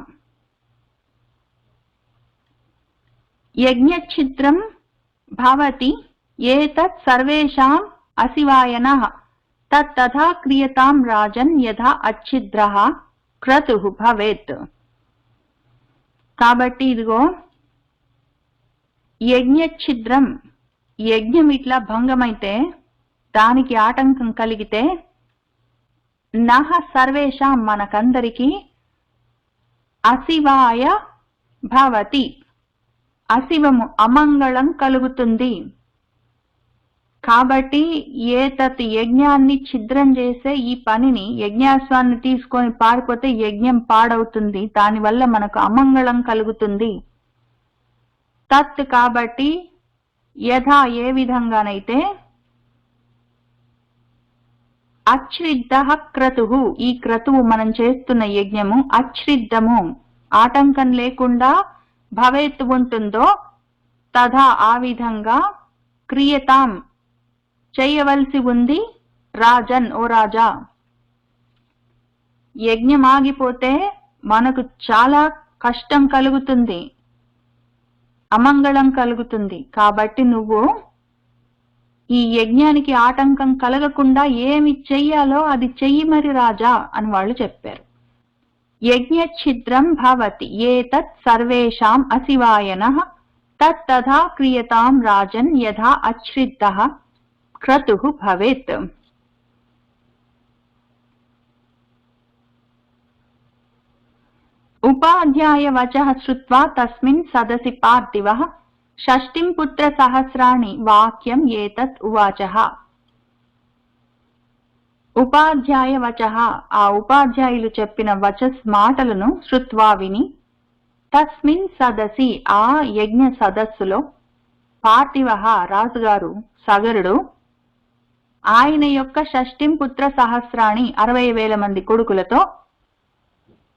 యజ్ఞఛిద్రం భవతి ఏతత్ సర్వేషాం అసివాయనః తత్తథా క్రియతాం రాజన్ యథా అచ్ఛిద్రః క్రతుః భవేత్. కాబట్టి ఇదిగో యజ్ఞఛిద్రం యజ్ఞం ఇట్లా భంగమైతే దానికి ఆటంకం కలిగితే నహ సర్వేషాం మనకందరికి అశివాయ భవతి అశివము అమంగళం కలుగుతుంది. కాబట్టి ఏతత్ యజ్ఞాన్ని ఛిద్రం చేసే ఈ పనిని యజ్ఞాశ్వాన్ని తీసుకొని పారిపోతే యజ్ఞం పాడవుతుంది. దానివల్ల మనకు అమంగళం కలుగుతుంది. తత్ కాబట్టి యథా ఏ విధంగానైతే అశ్రిద్ధః క్రతుః ఈ క్రతువు మనం చేస్తున్న యజ్ఞము అశ్రిద్ధము ఆటంకం లేకుండా భవేత్ ఉంటుందో తథా ఆ విధంగా క్రియతాం చేయవలసి ఉంది రాజన్ ఓ రాజా. యజ్ఞం ఆగిపోతే మనకు చాలా కష్టం కలుగుతుంది, అమంగళం కలుగుతుంది. కాబట్టి నువ్వు ఈ యజ్ఞానికి ఆటంకం కలగకుండా ఏమి చెయ్యాలో అది చెయ్యి మరి రాజా అని వాళ్ళు చెప్పారు. యజ్ఞఛిద్రం భవతి ఏతత్ సర్వేషాం అశివాయనః తత్తథా క్రియతాం రాజన్ యథా అశ్రిద్ధః క్రతుః భవేత్. ఉపాధ్యాయ వచః శ్రుత్వా తస్మిన్ సదసి పార్థివః షష్ఠిం పుత్ర సహస్రాణి వాక్యం ఏతత్ ఉవాచః. ఉపాధ్యాయ వచః ఆ ఉపాధ్యాయులు చెప్పిన వచస్ మాటలను శ్రుత్వా విని తస్మిన్ సదసి ఆ యజ్ఞ సదస్సులో పార్థివః రాజుగారు సగరుడు ఆయన యొక్క షష్ఠిం పుత్ర సహస్రాణి 60,000 మంది కొడుకులతో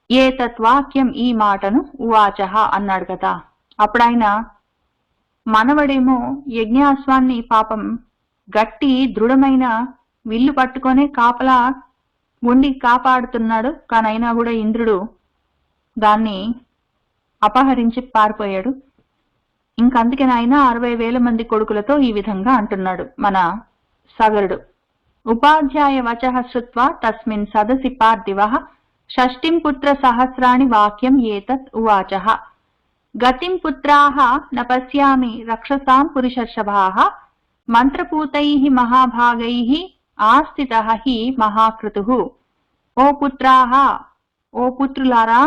ఏతత్ వాక్యం ఈ మాటను ఉవాచః అన్నాడు కదా. అప్పుడాయన మనవడేమో యజ్ఞాశ్వాన్ని పాపం గట్టి దృఢమైన విల్లు పట్టుకొని కాపలా ఉండి కాపాడుతున్నాడు. కానైనా కూడా ఇంద్రుడు దాన్ని అపహరించి పారిపోయాడు. ఇంకందుకని ఆయన 60,000 మంది కొడుకులతో ఈ విధంగా అంటున్నాడు మన సగరుడు. ఉపాధ్యాయ వచః శ్రుత్వా తస్మిన్ సదసి పార్థివః షష్ఠిం పుత్ర సహస్రాణి వాక్యం ఏతత్ ఉవాచః. గతిం పుత్రాః న పశ్యామి రక్షసాం పురుషర్షభాః మంత్రపూతైః మహాభాగైః ఆస్థితః హి మహాకృతుః. ఓ పుత్రాః ఓ పుత్రులారా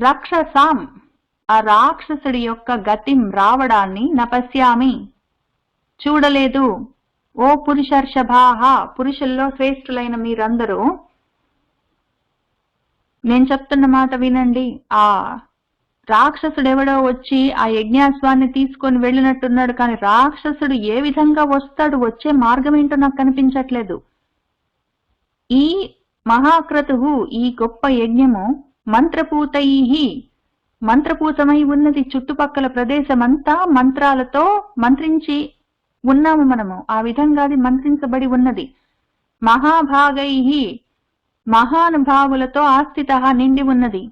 రక్షసాం ఆ రాక్షసుడి యొక్క గతిం రావడాన్ని నపశ్యామి చూడలేదు. ఓ పురుషర్షభాః పురుషుల్లో శ్రేష్ఠులైన మీరందరూ నేను చెప్తున్న మాట వినండి. ఆ రాక్షసుడెవడో వచ్చి ఆ యజ్ఞాశ్వాన్ని తీసుకొని వెళ్ళినట్టున్నాడు, కానీ రాక్షసుడు ఏ విధంగా వస్తాడు, వచ్చే మార్గం ఏంటో నాకు కనిపించట్లేదు. ఈ మహాక్రతువు ఈ గొప్ప యజ్ఞము మంత్రపూతైః మంత్రపూతమై ఉన్నది. చుట్టుపక్కల ప్రదేశమంతా మంత్రాలతో మంత్రించి ఉన్నాము మనము. ఆ విధంగా అది మంత్రించబడి ఉన్నది. మహాభాగైః మహానుభావులతో ఆస్థితః నిండి ఉన్నది.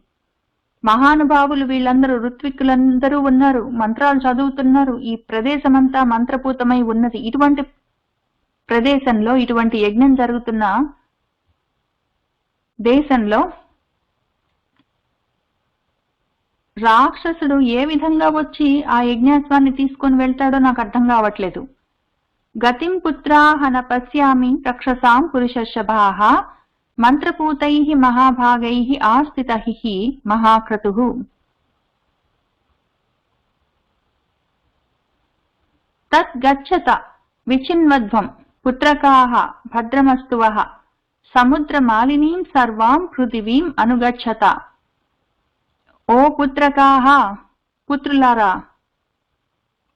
మహానుభావులు వీళ్ళందరూ ఋత్విక్కులందరూ ఉన్నారు, మంత్రాలు చదువుతున్నారు. ఈ ప్రదేశమంతా మంత్రపూతమై ఉన్నది. ఇటువంటి ప్రదేశంలో ఇటువంటి యజ్ఞం జరుగుతున్న దేశంలో రాక్షసుడు ఏ విధంగా వచ్చి ఆ యజ్ఞాశ్వాన్ని తీసుకొని వెళ్తాడో నాకు అర్థం కావట్లేదు. గతిం పుత్రాః న పశ్యామి రక్షసాం పురుషర్షభాః మంత్రపూతైః మహాభాగైః ఆస్థితః మహాక్రతుః. తత్ గచ్చత విచిన్వధ్వం పుత్రకాః భద్రమస్తువః సముద్రమాలినీం సర్వాం పృథివీం అనుగచ్చత. ఓ పుత్రకాః పుత్రులారా,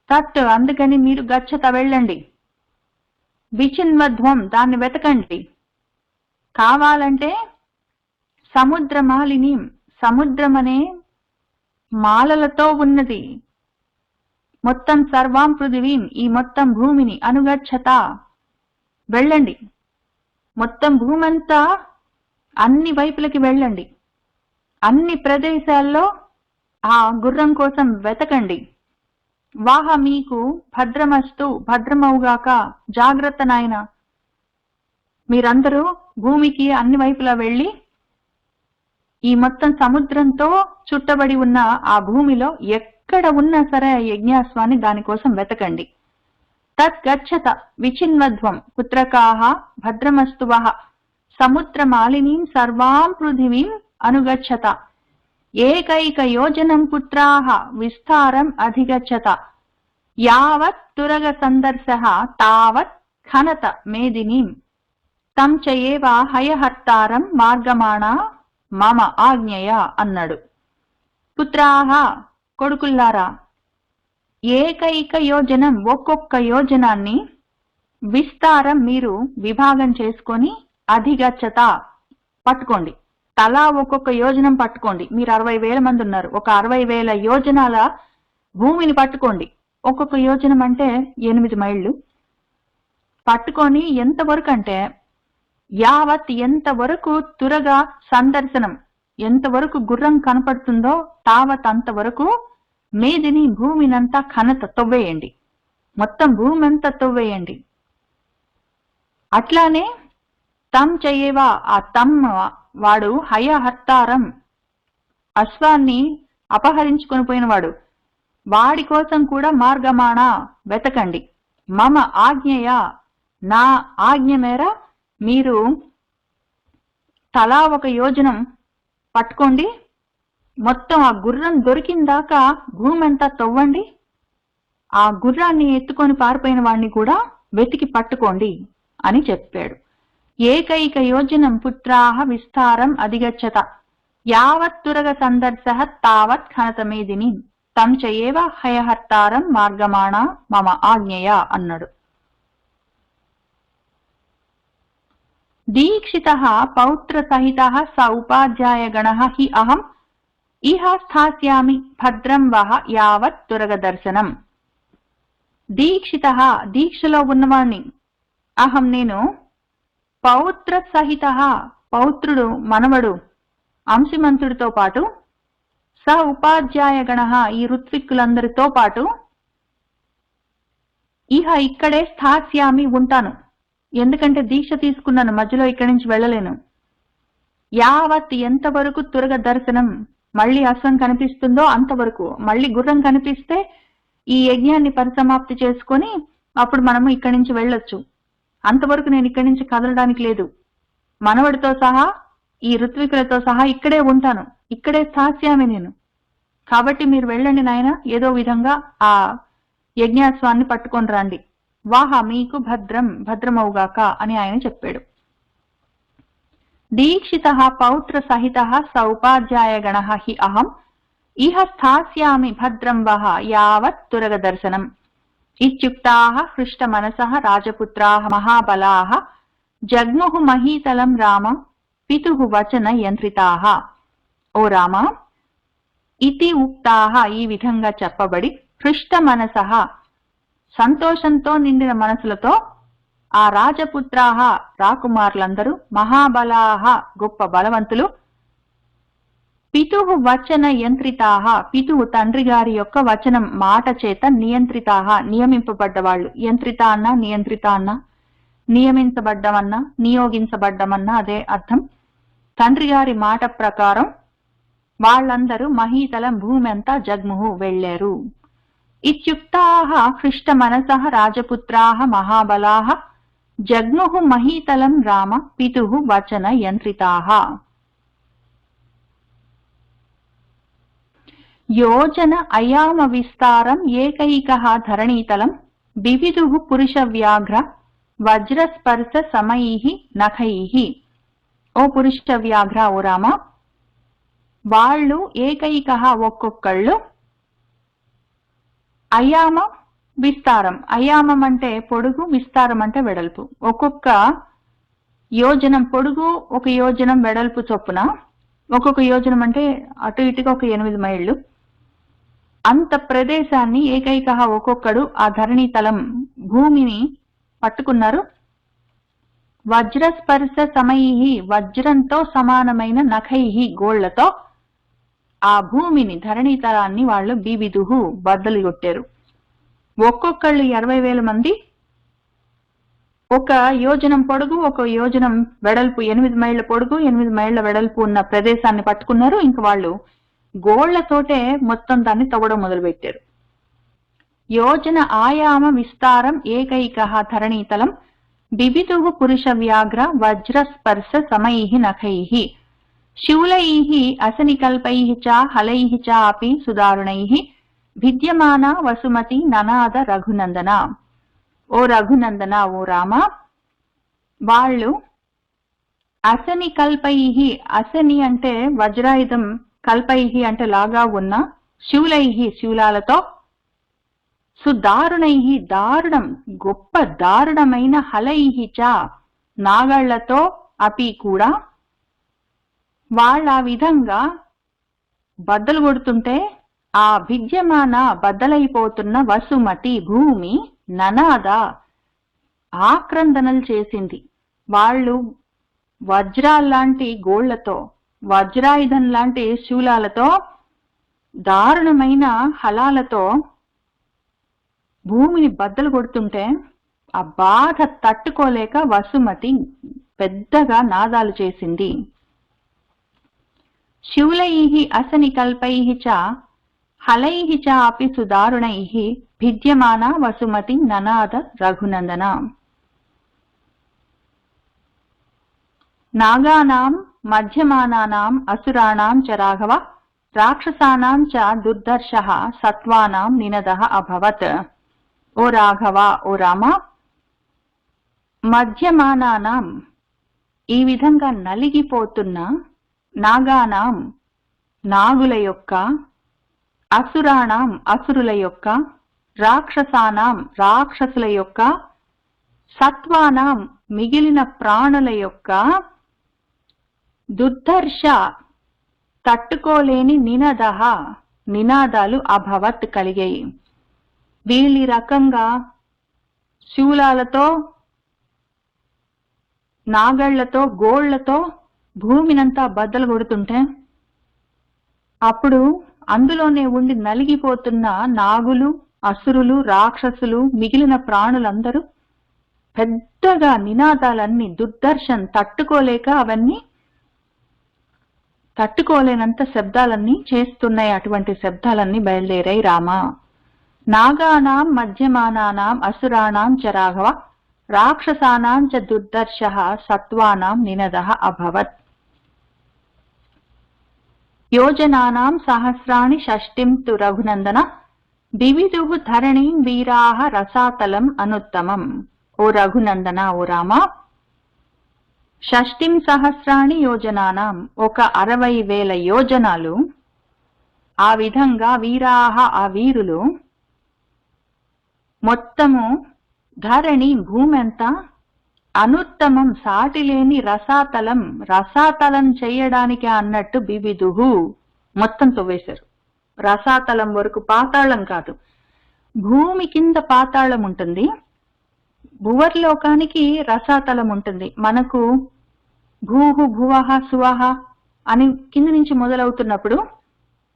తత్ అందుకని మీరు గచ్చత వెళ్ళండి, విచిన్వధ్వం దాన్ని వెతకండి, కావాలంటే సముద్రమాలినీం సముద్రమనే మాలలతో ఉన్నది మొత్తం సర్వాం పృథివీం ఈ మొత్తం భూమిని అనుగచ్చత వెళ్ళండి, మొత్తం భూమంతా అన్ని వైపులకి వెళ్ళండి, అన్ని ప్రదేశాల్లో ఆ గుర్రం కోసం వెతకండి. వాహ మీకు భద్రమస్తు భద్రమవుగాక, జాగ్రత్త నాయన. మీరందరూ భూమికి అన్ని వైపులా వెళ్ళి ఈ మొత్తం సముద్రంతో చుట్టబడి ఉన్న ఆ భూమిలో ఎక్కడ ఉన్నా సరే యజ్ఞాశ్వాన్ని దానికోసం వెతకండి. తత్ గచ్చత విచిన్వధ్వం పుత్రకాః భద్రమస్తువః సముద్రమాలినీం సర్వాం పృథివీం అనుగచ్చత. ఏకైక యోజనం పుత్రాః విస్తారం అధిగచ్చత. యావత్ తురగ సందర్శః తావత్ ఖనత మేదినీం తం చ ఏవ హయహర్తారం మార్గమాణ మమ ఆజ్ఞయ అన్నాడు. పుత్రాః కొడుకుల్లారా, ఏకైక యోజనం ఒక్కొక్క యోజనాన్ని విస్తారం మీరు విభాగం చేసుకొని అధిగచ్చత పట్టుకోండి. తలా ఒక్కొక్క యోజనం పట్టుకోండి. మీరు 60,000 మంది ఉన్నారు, ఒక 60,000 యోజనాల భూమిని పట్టుకోండి. ఒక్కొక్క యోజనం అంటే 8 మైళ్ళు పట్టుకొని ఎంతవరకు అంటే యావత్ ఎంతవరకు తురగా సందర్శనం ఎంతవరకు గుర్రం కనపడుతుందో తావత్ అంతవరకు మేదిని భూమినంతా ఖనత తవ్వేయండి, మొత్తం భూమి అంతా తవ్వేయండి. అట్లానే తం చేయవా ఆ తమ్ వాడు హయహర్తారం అశ్వాన్ని అపహరించుకొని పోయినవాడు, వాడి కోసం కూడా మార్గమాణ వెతకండి. మమ ఆజ్ఞయ నా ఆజ్ఞ మేర మీరు తలా ఒక యోజనం పట్టుకోండి, మొత్తం ఆ గుర్రం దొరికిందాకా భూమి అంతా తవ్వండి, ఆ గుర్రాన్ని ఎత్తుకొని పారిపోయిన వాడిని కూడా వెతికి పట్టుకోండి అని చెప్పాడు. ఏకైక యోజనం పుత్రాః విస్తారం అధిగచ్చత. యావత్ తురగ సందర్శః తావత్ ఖనతమేదిని తం చ ఏవ హయహర్తారం మార్గమాణ మమ ఆజ్ఞయ అన్నాడు. దీక్షితః పౌత్ర సహితః స ఉపాధ్యాయగణః హి అహం ఇహ స్థాస్యామి భద్రం వహ యావత్ తురగ దర్శనం. దీక్షితః దీక్షలో ఉన్నవాణ్ణి, అహం నేను, పౌత్ర సహితః పౌత్రుడు మనవడు అంశిమంతుడితో పాటు, స ఉపాధ్యాయగణః ఈ ఋత్విక్కులందరితో పాటు, ఇహ ఇక్కడే స్థాస్యామి ఉంటాను, ఎందుకంటే దీక్ష తీసుకున్నాను, మధ్యలో ఇక్కడి నుంచి వెళ్ళలేను. యావత్ ఎంతవరకు తురగ దర్శనం మళ్ళీ అశ్వం కనిపిస్తుందో అంతవరకు, మళ్ళీ గుర్రం కనిపిస్తే ఈ యజ్ఞాన్ని పరిసమాప్తి చేసుకొని అప్పుడు మనము ఇక్కడి నుంచి వెళ్ళొచ్చు. అంతవరకు నేను ఇక్కడి నుంచి కదలడానికి లేదు. మనవడితో సహా ఈ ఋత్వికులతో సహా ఇక్కడే ఉంటాను, ఇక్కడే స్థాస్యామి నేను, కాబట్టి మీరు వెళ్ళండి నాయన, ఏదో విధంగా ఆ యజ్ఞాశ్వాన్ని పట్టుకొని రండి, వాహ మీకు భద్రమవుగాక అని ఆయన చెప్పాడు. దీక్షిత పౌత్ర సహిత సౌపాధ్యాయగణ హి అహం ఇహ స్థాస్యామి భద్రం వహ యావత్ తురగ దర్శనం ఇత్యుక్తాః హృష్ట మనసః రాజపుత్రాః మహాబలాః జగ్ముః మహీతలం రామ పితుః వచన యంత్రితాః. ఓ రామ, ఇతి ఉక్తాః ఈ విధంగా చెప్పబడి, హృష్ట మనసః సంతోషంతో నిండిన మనసులతో ఆ రాజపుత్రాః రాకుమారులందరూ, మహాబలాః గొప్ప బలవంతులు, పితుః వచన యంత్రితాః పితువు తండ్రి గారి యొక్క వచనం మాట చేత నియంత్రితాః నియమింపబడ్డవాళ్ళు. యంత్రిత అన్నా నియంత్రిత అన్నా, నియమించబడ్డమన్నా నియోగించబడ్డమన్నా అదే అర్థం. తండ్రి గారి మాట ప్రకారం వాళ్ళందరూ మహీతలం భూమి అంతా జగ్ముహు వెళ్లారు. ఇత్యుక్తాః హృష్ట మనసః రాజపుత్రాః మహాబలాః జగ్ముః మహీతలం రామ పితుః వచన యంత్రితాః. యోజన అయామ విస్తారం ఏకైకః ధరణీతలం బివిదుః పురుష వ్యాఘ్ర వజ్రస్పర్శ సమైః నఖైః. ఓ పురుష వ్యాఘ్ర, ఓ రామ, వాళ్ళు ఏకైకః ఒక్కొక్కళ్ళు, అయామ విస్తారం, అయామం అంటే పొడుగు, విస్తారం అంటే వెడల్పు, ఒక్కొక్క యోజనం పొడుగు, ఒక యోజనం వెడల్పు చొప్పున, ఒక్కొక్క యోజనం అంటే అటు ఇటుగా ఒక 8 మైళ్ళు, అంత ప్రదేశాన్ని ఏకైకః ఒక్కొక్కడు ఆ ధరణీతలం భూమిని పట్టుకున్నారు. వజ్రస్పర్శ సమైః వజ్రంతో సమానమైన నఖైః గోళ్లతో ఆ భూమిని ధరణీతలాన్ని వాళ్ళు బిబిదుహు బద్దలు కొట్టారు. ఒక్కొక్కళ్ళు 20,000 మంది ఒక యోజనం పొడుగు, ఒక యోజనం వెడల్పు, 8 మైళ్ళ పొడుగు 8 మైళ్ళ వెడల్పు ఉన్న ప్రదేశాన్ని పట్టుకున్నారు. ఇంక వాళ్ళు గోళ్లతోటే మొత్తం దాన్ని తవ్వడం మొదలుపెట్టారు. యోజన ఆయామ విస్తారం ఏకైకః ధరణీతలం బిబిదుః పురుష వ్యాఘ్ర వజ్రస్పర్శ సమైః నఖైః శూలైః అసనికల్పైః చ హలైః చ అపి సుదారుణైః భిద్యమానా వసుమతి ననాద రఘునందన. ఓ రఘునందన, ఓ రామ, వాళ్ళు అసని కల్పైః, అసని అంటే వజ్రాయుధం, కల్పైః అంటే లాగా ఉన్న, శూలైః శూలాలతో, సుదారుణైః దారుణం గొప్ప దారుణమైన, హలైః చ నాగళ్లతో, అపి కూడా, వాళ్ళ విధంగా బద్దలు కొడుతుంటే ఆ భిద్యమాన బద్దలైపోతున్న వసుమతి భూమి ననాద ఆక్రందనలు చేసింది. వాళ్ళు వజ్రాల్లాంటి గోళ్లతో, వజ్రాయుధం లాంటి శూలాలతో, దారుణమైన హలాలతో భూమిని బద్దలు కొడుతుంటే ఆ బాధ తట్టుకోలేక వసుమతి పెద్దగా నాదాలు చేసింది. శూలైః అసనికల్పైః చ హలైః చ అపి సుదారుణైః భిద్యమానా వసుమతి ననాద రఘునందన. నాగానాం మధ్యమానానాం అసురాణాం చ రాఘవ రాక్షసానాం చ దుర్దర్శః సత్వానాం నినదః అభవత్. ఓ రాఘవ, ఓ రామ, మధ్యమానానాం ఈ విధంగా నలిగిపోతున్న, నాగానాం నాగుల యొక్క, అసురాణం అసురుల యొక్క, రాక్షసానాం రాక్షసుల యొక్క, సత్వానాం మిగిలిన ప్రాణుల యొక్క, దుర్ధర్ష తట్టుకోలేని నినదః నినాదాలు అభవత్ కలిగాయి. వీళ్ళి రకంగా శూలాలతో, నాగళ్లతో, గోళ్లతో భూమినంతా బద్దలు కొడుతుంటే అప్పుడు అందులోనే ఉండి నలిగిపోతున్న నాగులు, అసురులు, రాక్షసులు, మిగిలిన ప్రాణులందరూ పెద్దగా నినాదాలన్నీ, దుర్దర్శన్ తట్టుకోలేక అవన్నీ తట్టుకోలేనంత శబ్దాలన్నీ చేస్తున్నాయి. అటువంటి శబ్దాలన్నీ బయలుదేరాయి. రామ, నాగానాం మధ్యమానానాం అసురాణాం చ రాఘవ రాక్షసానాం చ దుర్దర్శః సత్వానాం నినదః అభవత్. యోజనానాం సహస్రాణి షష్టిం తు రఘునందన వివిధుః ధరణీం వీరాః రసాతలం అనుత్తమం. ఓ రఘునందన, ఓ రామ, షష్టిం సహస్రాణి యోజనానాం, ఒక 60,000 యోజనాలు, ఆ విధంగా వీరాః, ఆ వీరులు, మొత్తము ధరణి, భూమి అంతా, అనుత్తమం, సాటిలేని, రసాతలం, రసాతలం చేయడానికి అన్నట్టు బివిదుహు, మొత్తం తవ్వేశారు. రసాతలం వరకు, పాతాళం కాదు, భూమి కింద పాతాళం ఉంటుంది, భువర్లోకానికి రసాతలం ఉంటుంది. మనకు భూహు, భువహ, సువహ అని కింద నుంచి మొదలవుతున్నప్పుడు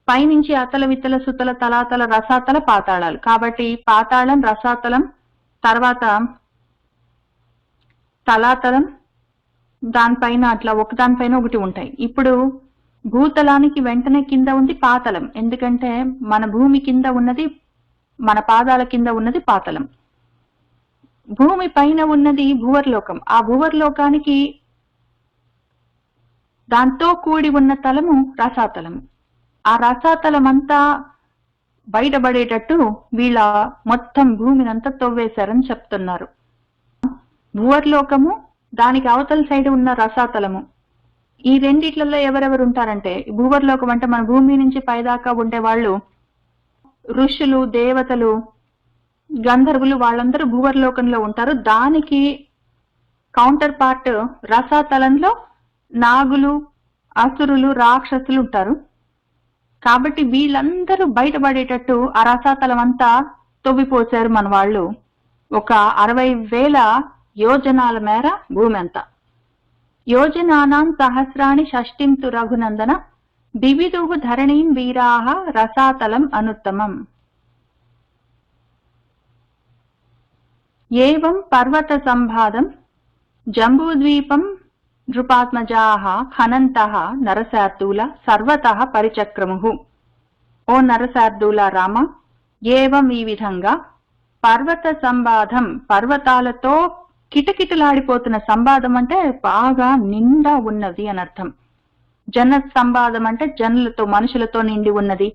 పైనుంచి అతల, విత్తల, సుతల, తలాతల, రసాతల, పాతాళాలు. కాబట్టి పాతాళం, రసాతలం, తర్వాత తలాతలం, దానిపైన అట్లా ఒకదానిపైన ఒకటి ఉంటాయి. ఇప్పుడు భూతలానికి వెంటనే కింద ఉంది పాతలం, ఎందుకంటే మన భూమి కింద ఉన్నది, మన పాదాల కింద ఉన్నది పాతలం. భూమి పైన ఉన్నది భువర్లోకం. ఆ భువర్లోకానికి దాంతో కూడి ఉన్న తలము రసాతలము. ఆ రసాతలం అంతా బయటపడేటట్టు వీళ్ళ మొత్తం భూమిని అంతా తవ్వేశారని చెప్తున్నారు. భువర్లోకము, దానికి అవతల సైడ్ ఉన్న రసాతలము, ఈ రెండిట్లలో ఎవరెవరు ఉంటారంటే, భూవర్లోకం అంటే మన భూమి నుంచి పైదాకా ఉండే వాళ్ళు, ఋషులు, దేవతలు, గంధర్వులు, వాళ్ళందరూ భూవర్లోకంలో ఉంటారు. దానికి కౌంటర్ పార్ట్ రసాతలంలో నాగులు, అసురులు, రాక్షసులు ఉంటారు. కాబట్టి వీళ్ళందరూ బయటపడేటట్టు ఆ రసాతలం అంతా తవ్విపోసారు మన వాళ్ళు. ఒక 60,000 యోజనాల మేర భూమి అంతా. యోజనానాం సహస్రాణి షష్టిం తు రఘునందన వివిధుః ధరణీం వీరాః రసాతలం అనుత్తమం. ఏవం పర్వత సంభాదం జంబూద్వీపం నృపాత్మజాః హనంతః నరశార్దూల సర్వతః పరిచక్రముః. ఓ నరశార్దూల, రామ, ఏవం, ఈ విధంగా, పర్వత సంబాధం, పర్వతాలతో కిటకిటలాడిపోతున్న, సంబాధం అంటే బాగా నిండా ఉన్నది అని అర్థం. జన సంబాధం అంటే జనులతో, మనుషులతో నిండి ఉన్నది.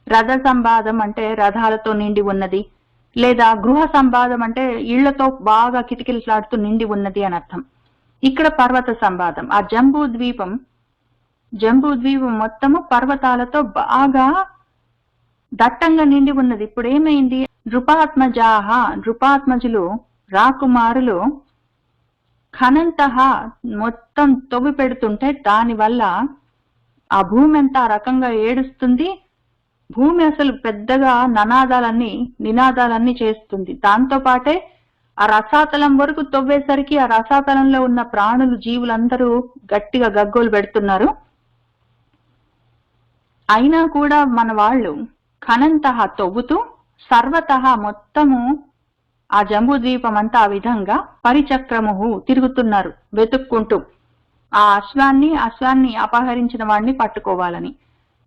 రథ సంబాధం అంటే రథాలతో నిండి ఉన్నది. లేదా గృహ సంబాధం అంటే ఇళ్లతో బాగా కిటకిటలాడుతూ నిండి ఉన్నది అని అర్థం. ఇక్కడ పర్వత సంబాధం, ఆ జంబూద్వీపం మొత్తము పర్వతాలతో బాగా దట్టంగా నిండి ఉన్నది. ఇప్పుడు ఏమైంది? నృపాత్మజాహ, నృపాత్మజులు, రాకుమారులు, ఖనంతః, మొత్తం తవ్వి పెడుతుంటే దానివల్ల ఆ భూమి అంతా ఆ రకంగా ఏడుస్తుంది. భూమి అసలు పెద్దగా నినాదాలన్నీ చేస్తుంది. దాంతో పాటే ఆ రసాతలం వరకు తవ్వేసరికి ఆ రసాతలంలో ఉన్న ప్రాణులు, జీవులందరూ గట్టిగా గగ్గోలు పెడుతున్నారు. అయినా కూడా మన వాళ్ళు ఖనంతః, తవ్వుతూ, సర్వతః, మొత్తము ఆ జంబూద్వీపం అంతా ఆ విధంగా, పరిచక్రముహు, తిరుగుతున్నారు వెతుక్కుంటూ, ఆ అశ్వాన్ని అపహరించిన వాడిని పట్టుకోవాలని.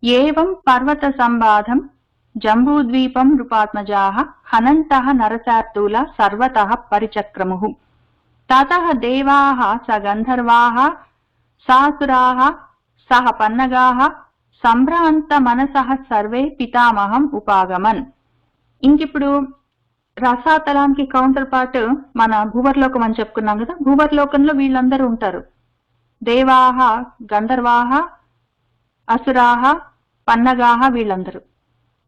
ఏవం పర్వత సంబాధం జంబూద్వీపం నృపాత్మజాః హనంతః నరశార్దూల సర్వతః పరిచక్రముః. తతః దేవాః స గంధర్వాః సాసురాః సహ పన్నగాః సంభ్రాంత మనసః సర్వే పితామహం ఉపాగమన్. ఇంకిప్పుడు రసాతలానికి కౌంటర్ పార్ట్ మన భూవర్లోకం అని చెప్పుకున్నాం కదా. భూవర్లోకంలో వీళ్ళందరూ ఉంటారు. దేవాః, గంధర్వాః, అసురాః, పన్నగాః,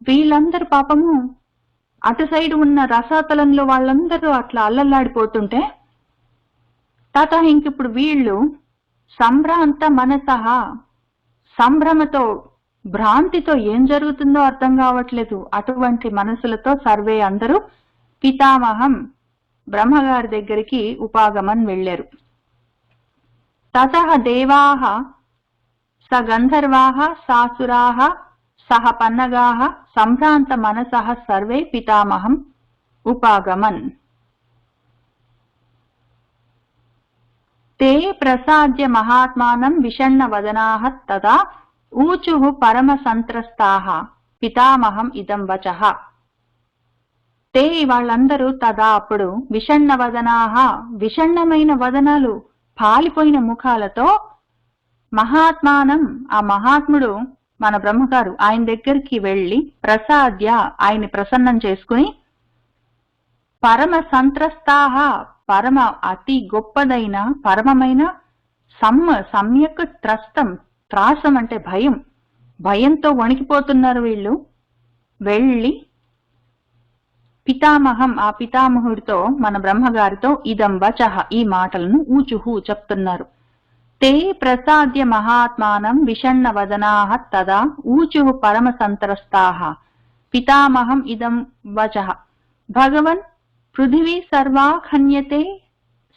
వీళ్ళందరూ పాపము అటు సైడ్ ఉన్న రసాతలంలో వాళ్ళందరూ అట్లా అల్లల్లాడిపోతుంటే, తత ఇంకిప్పుడు వీళ్ళు సంభ్రాంత మనసః, సంభ్రమతో, భ్రాంతితో, ఏం జరుగుతుందో అర్థం కావట్లేదు, అటువంటి మనసులతో సర్వే, అందరూ, పితామహం, బ్రహ్మగారి దగ్గరికి ఉపాగమన్ వెళ్ళారు. తతః దేవాః స గంధర్వాః సాసురాః సహ పన్నగాః సంభ్రాంత మనసః సర్వే పితామహం ఉపాగమన్. తే ప్రసాద్య మహాత్మానం విషణ్ణ వదనాః తదా ఊచుః పరమ సంత్రస్తాః పితామహం ఇదం వచః. తే, వాళ్ళందరూ, తదా, అప్పుడు, విషణ్ణ వదనాః, విషణ్ణమైన వదనాలు, పాలిపోయిన ముఖాలతో, మహాత్మానం, ఆ మహాత్ముడు, మన బ్రహ్మగారు ఆయన దగ్గరికి వెళ్లి ప్రసాద్య ఆయన్ని ప్రసన్నం చేసుకుని పరమ సంత్రస్తాహ పరమ అతి గొప్పదైన పరమమైన సమ్యక్ త్రాసం అంటే భయంతో వణికిపోతున్నారు వీళ్ళు. వెళ్ళి పితామహం ఆ పితామహుడితో మన బ్రహ్మగారితో ఇదం వచః ఈ మాటలను ఊచుహు చెప్తున్నారు. తే ప్రసాద్య మహాత్మానం విషణ్ణ వదనాః తదా ఊచుః పరమ సంత్రస్తాః పితామహం ఇదం వచః భగవన్ పృథివీ సర్వా హన్యతే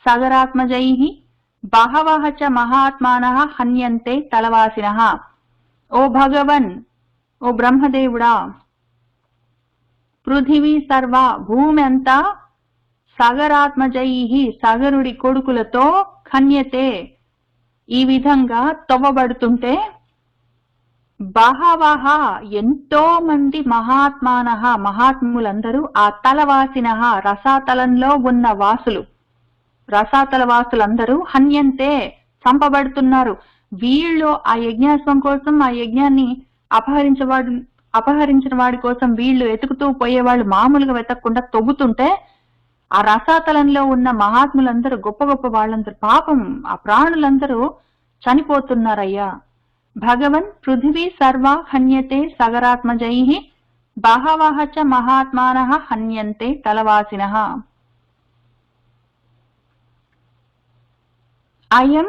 సగరాత్మజైః బహవః చ మహాత్మానః హన్యంతే తలవాసినః. ఓ భగవన్, ఓ బ్రహ్మదేవుడా, పృథివీ సర్వ భూమి అంతా సగరాత్మజైః సగరుడి కొడుకులతో ఖన్యతే ఈ విధంగా తవ్వబడుతుంటే బహవః ఎంతో మంది మహాత్మానః మహాత్ములందరూ ఆ తలవాసినః రసాతలంలో ఉన్న రసాతల వాసులందరూ హన్యంతే చంపబడుతున్నారు. వీళ్ళు ఆ యజ్ఞాశ్వం కోసం ఆ యజ్ఞాన్ని అపహరించిన వాడి కోసం వీళ్ళు వెతుకుతూ పోయేవాళ్ళు మామూలుగా వెతకకుండా తవ్వుతుంటే ఆ రసాతలంలో ఉన్న మహాత్ములందరూ గొప్ప గొప్ప వాళ్ళందరూ పాపం ఆ ప్రాణులందరూ చనిపోతున్నారయ్యా. భగవన్ పృథివీ సర్వా హన్యతే సగరాత్మజైః బహవః చ మహాత్మానః హన్యంతే తలవాసినః. అయం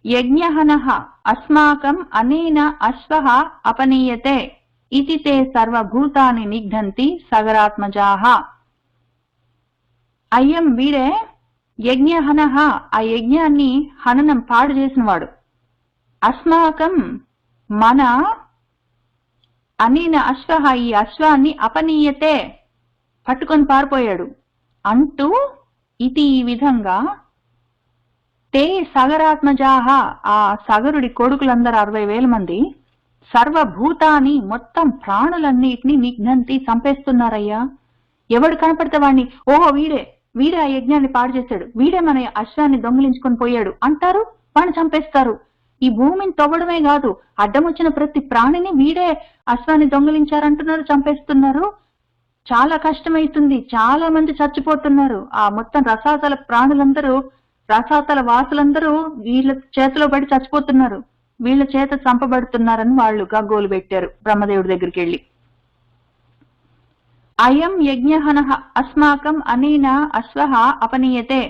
యజ్ఞహనః అస్మాకం అనేన అశ్వః అపనీయతే ఇతి తే సర్వభూతాని నిఘ్నంతి సగరాత్మజాః. అయం వీడే యజ్ఞహనః ఆ యజ్ఞాన్ని హననం పాడు చేసినవాడు. అస్మాకం మన అనేన అశ్వః ఈ అశ్వాన్ని అపనీయతే పట్టుకొని పారిపోయాడు అంటూ ఇది ఈ విధంగా తే సగరాత్మజాః ఆ సగరుడి కొడుకులందరూ 60,000 మంది సర్వభూతాన్ని మొత్తం ప్రాణులన్నిటినీ నిఘ్నంతి చంపేస్తున్నారయ్యా. ఎవడు కనపడితే వాడిని ఓహో వీడే ఆ యజ్ఞాన్ని పాడు చేశాడు, వీడే మన అశ్వాన్ని దొంగిలించుకొని పోయాడు అంటారు, వాడిని చంపేస్తారు. ఈ భూమిని తవ్వడమే కాదు అడ్డం వచ్చిన ప్రతి ప్రాణిని వీడే అశ్వాన్ని దొంగిలించారంటున్నారు, చంపేస్తున్నారు. చాలా కష్టమైతుంది, చాలా మంది చచ్చిపోతున్నారు. ఆ మొత్తం రసాతల ప్రాణులందరూ రసాతల వాసులందరూ వీళ్ళ చేతిలో పడి చచ్చిపోతున్నారు, వీళ్ళ చేత చంపబడుతున్నారని వాళ్ళు గగ్గోలు పెట్టారు బ్రహ్మదేవుడి దగ్గరికి వెళ్ళి. అయం యజ్ఞహనః అస్మాకం అనేన అశ్వః అపనీయతే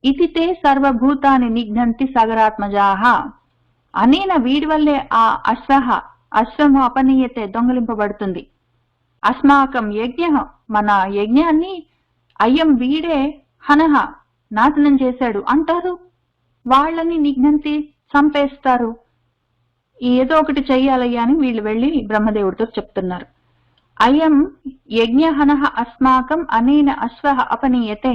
ఇతి తే సర్వభూతాని నిఘ్నంతి సగరాత్మజాః. అనేన వీడి వల్లే ఆ అశ్వము అపనీయతే దొంగలింపబడుతుంది. అస్మాకం యజ్ఞ మన యజ్ఞాన్ని అయం వీడే హనః నాశనం చేశాడు అంటారు, వాళ్ళని నిఘ్నంతి చంపేస్తారు. ఏదో ఒకటి చెయ్యాలయ్యా అని వీళ్ళు వెళ్ళి బ్రహ్మదేవుడితో చెప్తున్నారు. అయం యజ్ఞహనః అస్మాకం అనేన అశ్వః అపనీయతే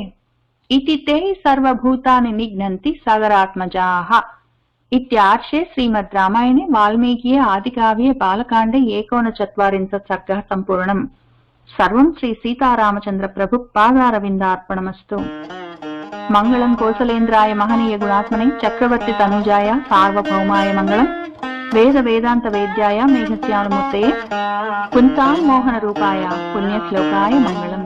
ఇతి తే సర్వభూతాని నిఘ్నంతి సగరాత్మజాః. ఇత్యార్షే శ్రీమద్ రామాయణే వాల్మీకియే ఆదికావ్యే బాలకాండే 49 సర్గः సంపూర్ణం. సర్వం శ్రీ సీతారామచంద్ర ప్రభు పాదారవిందార్పణమస్తు. మంగళం కోసలేంద్రాయ మహనీయ గుణాత్మనే చక్రవర్తి తనూజాయ సార్వభౌమాయ మంగళం. వేద వేదాంత వేద్యాయ మేఘశ్యామమూర్తయే పుంసాం మోహన రూపాయ పుణ్యశ్లోకాయ మంగళం.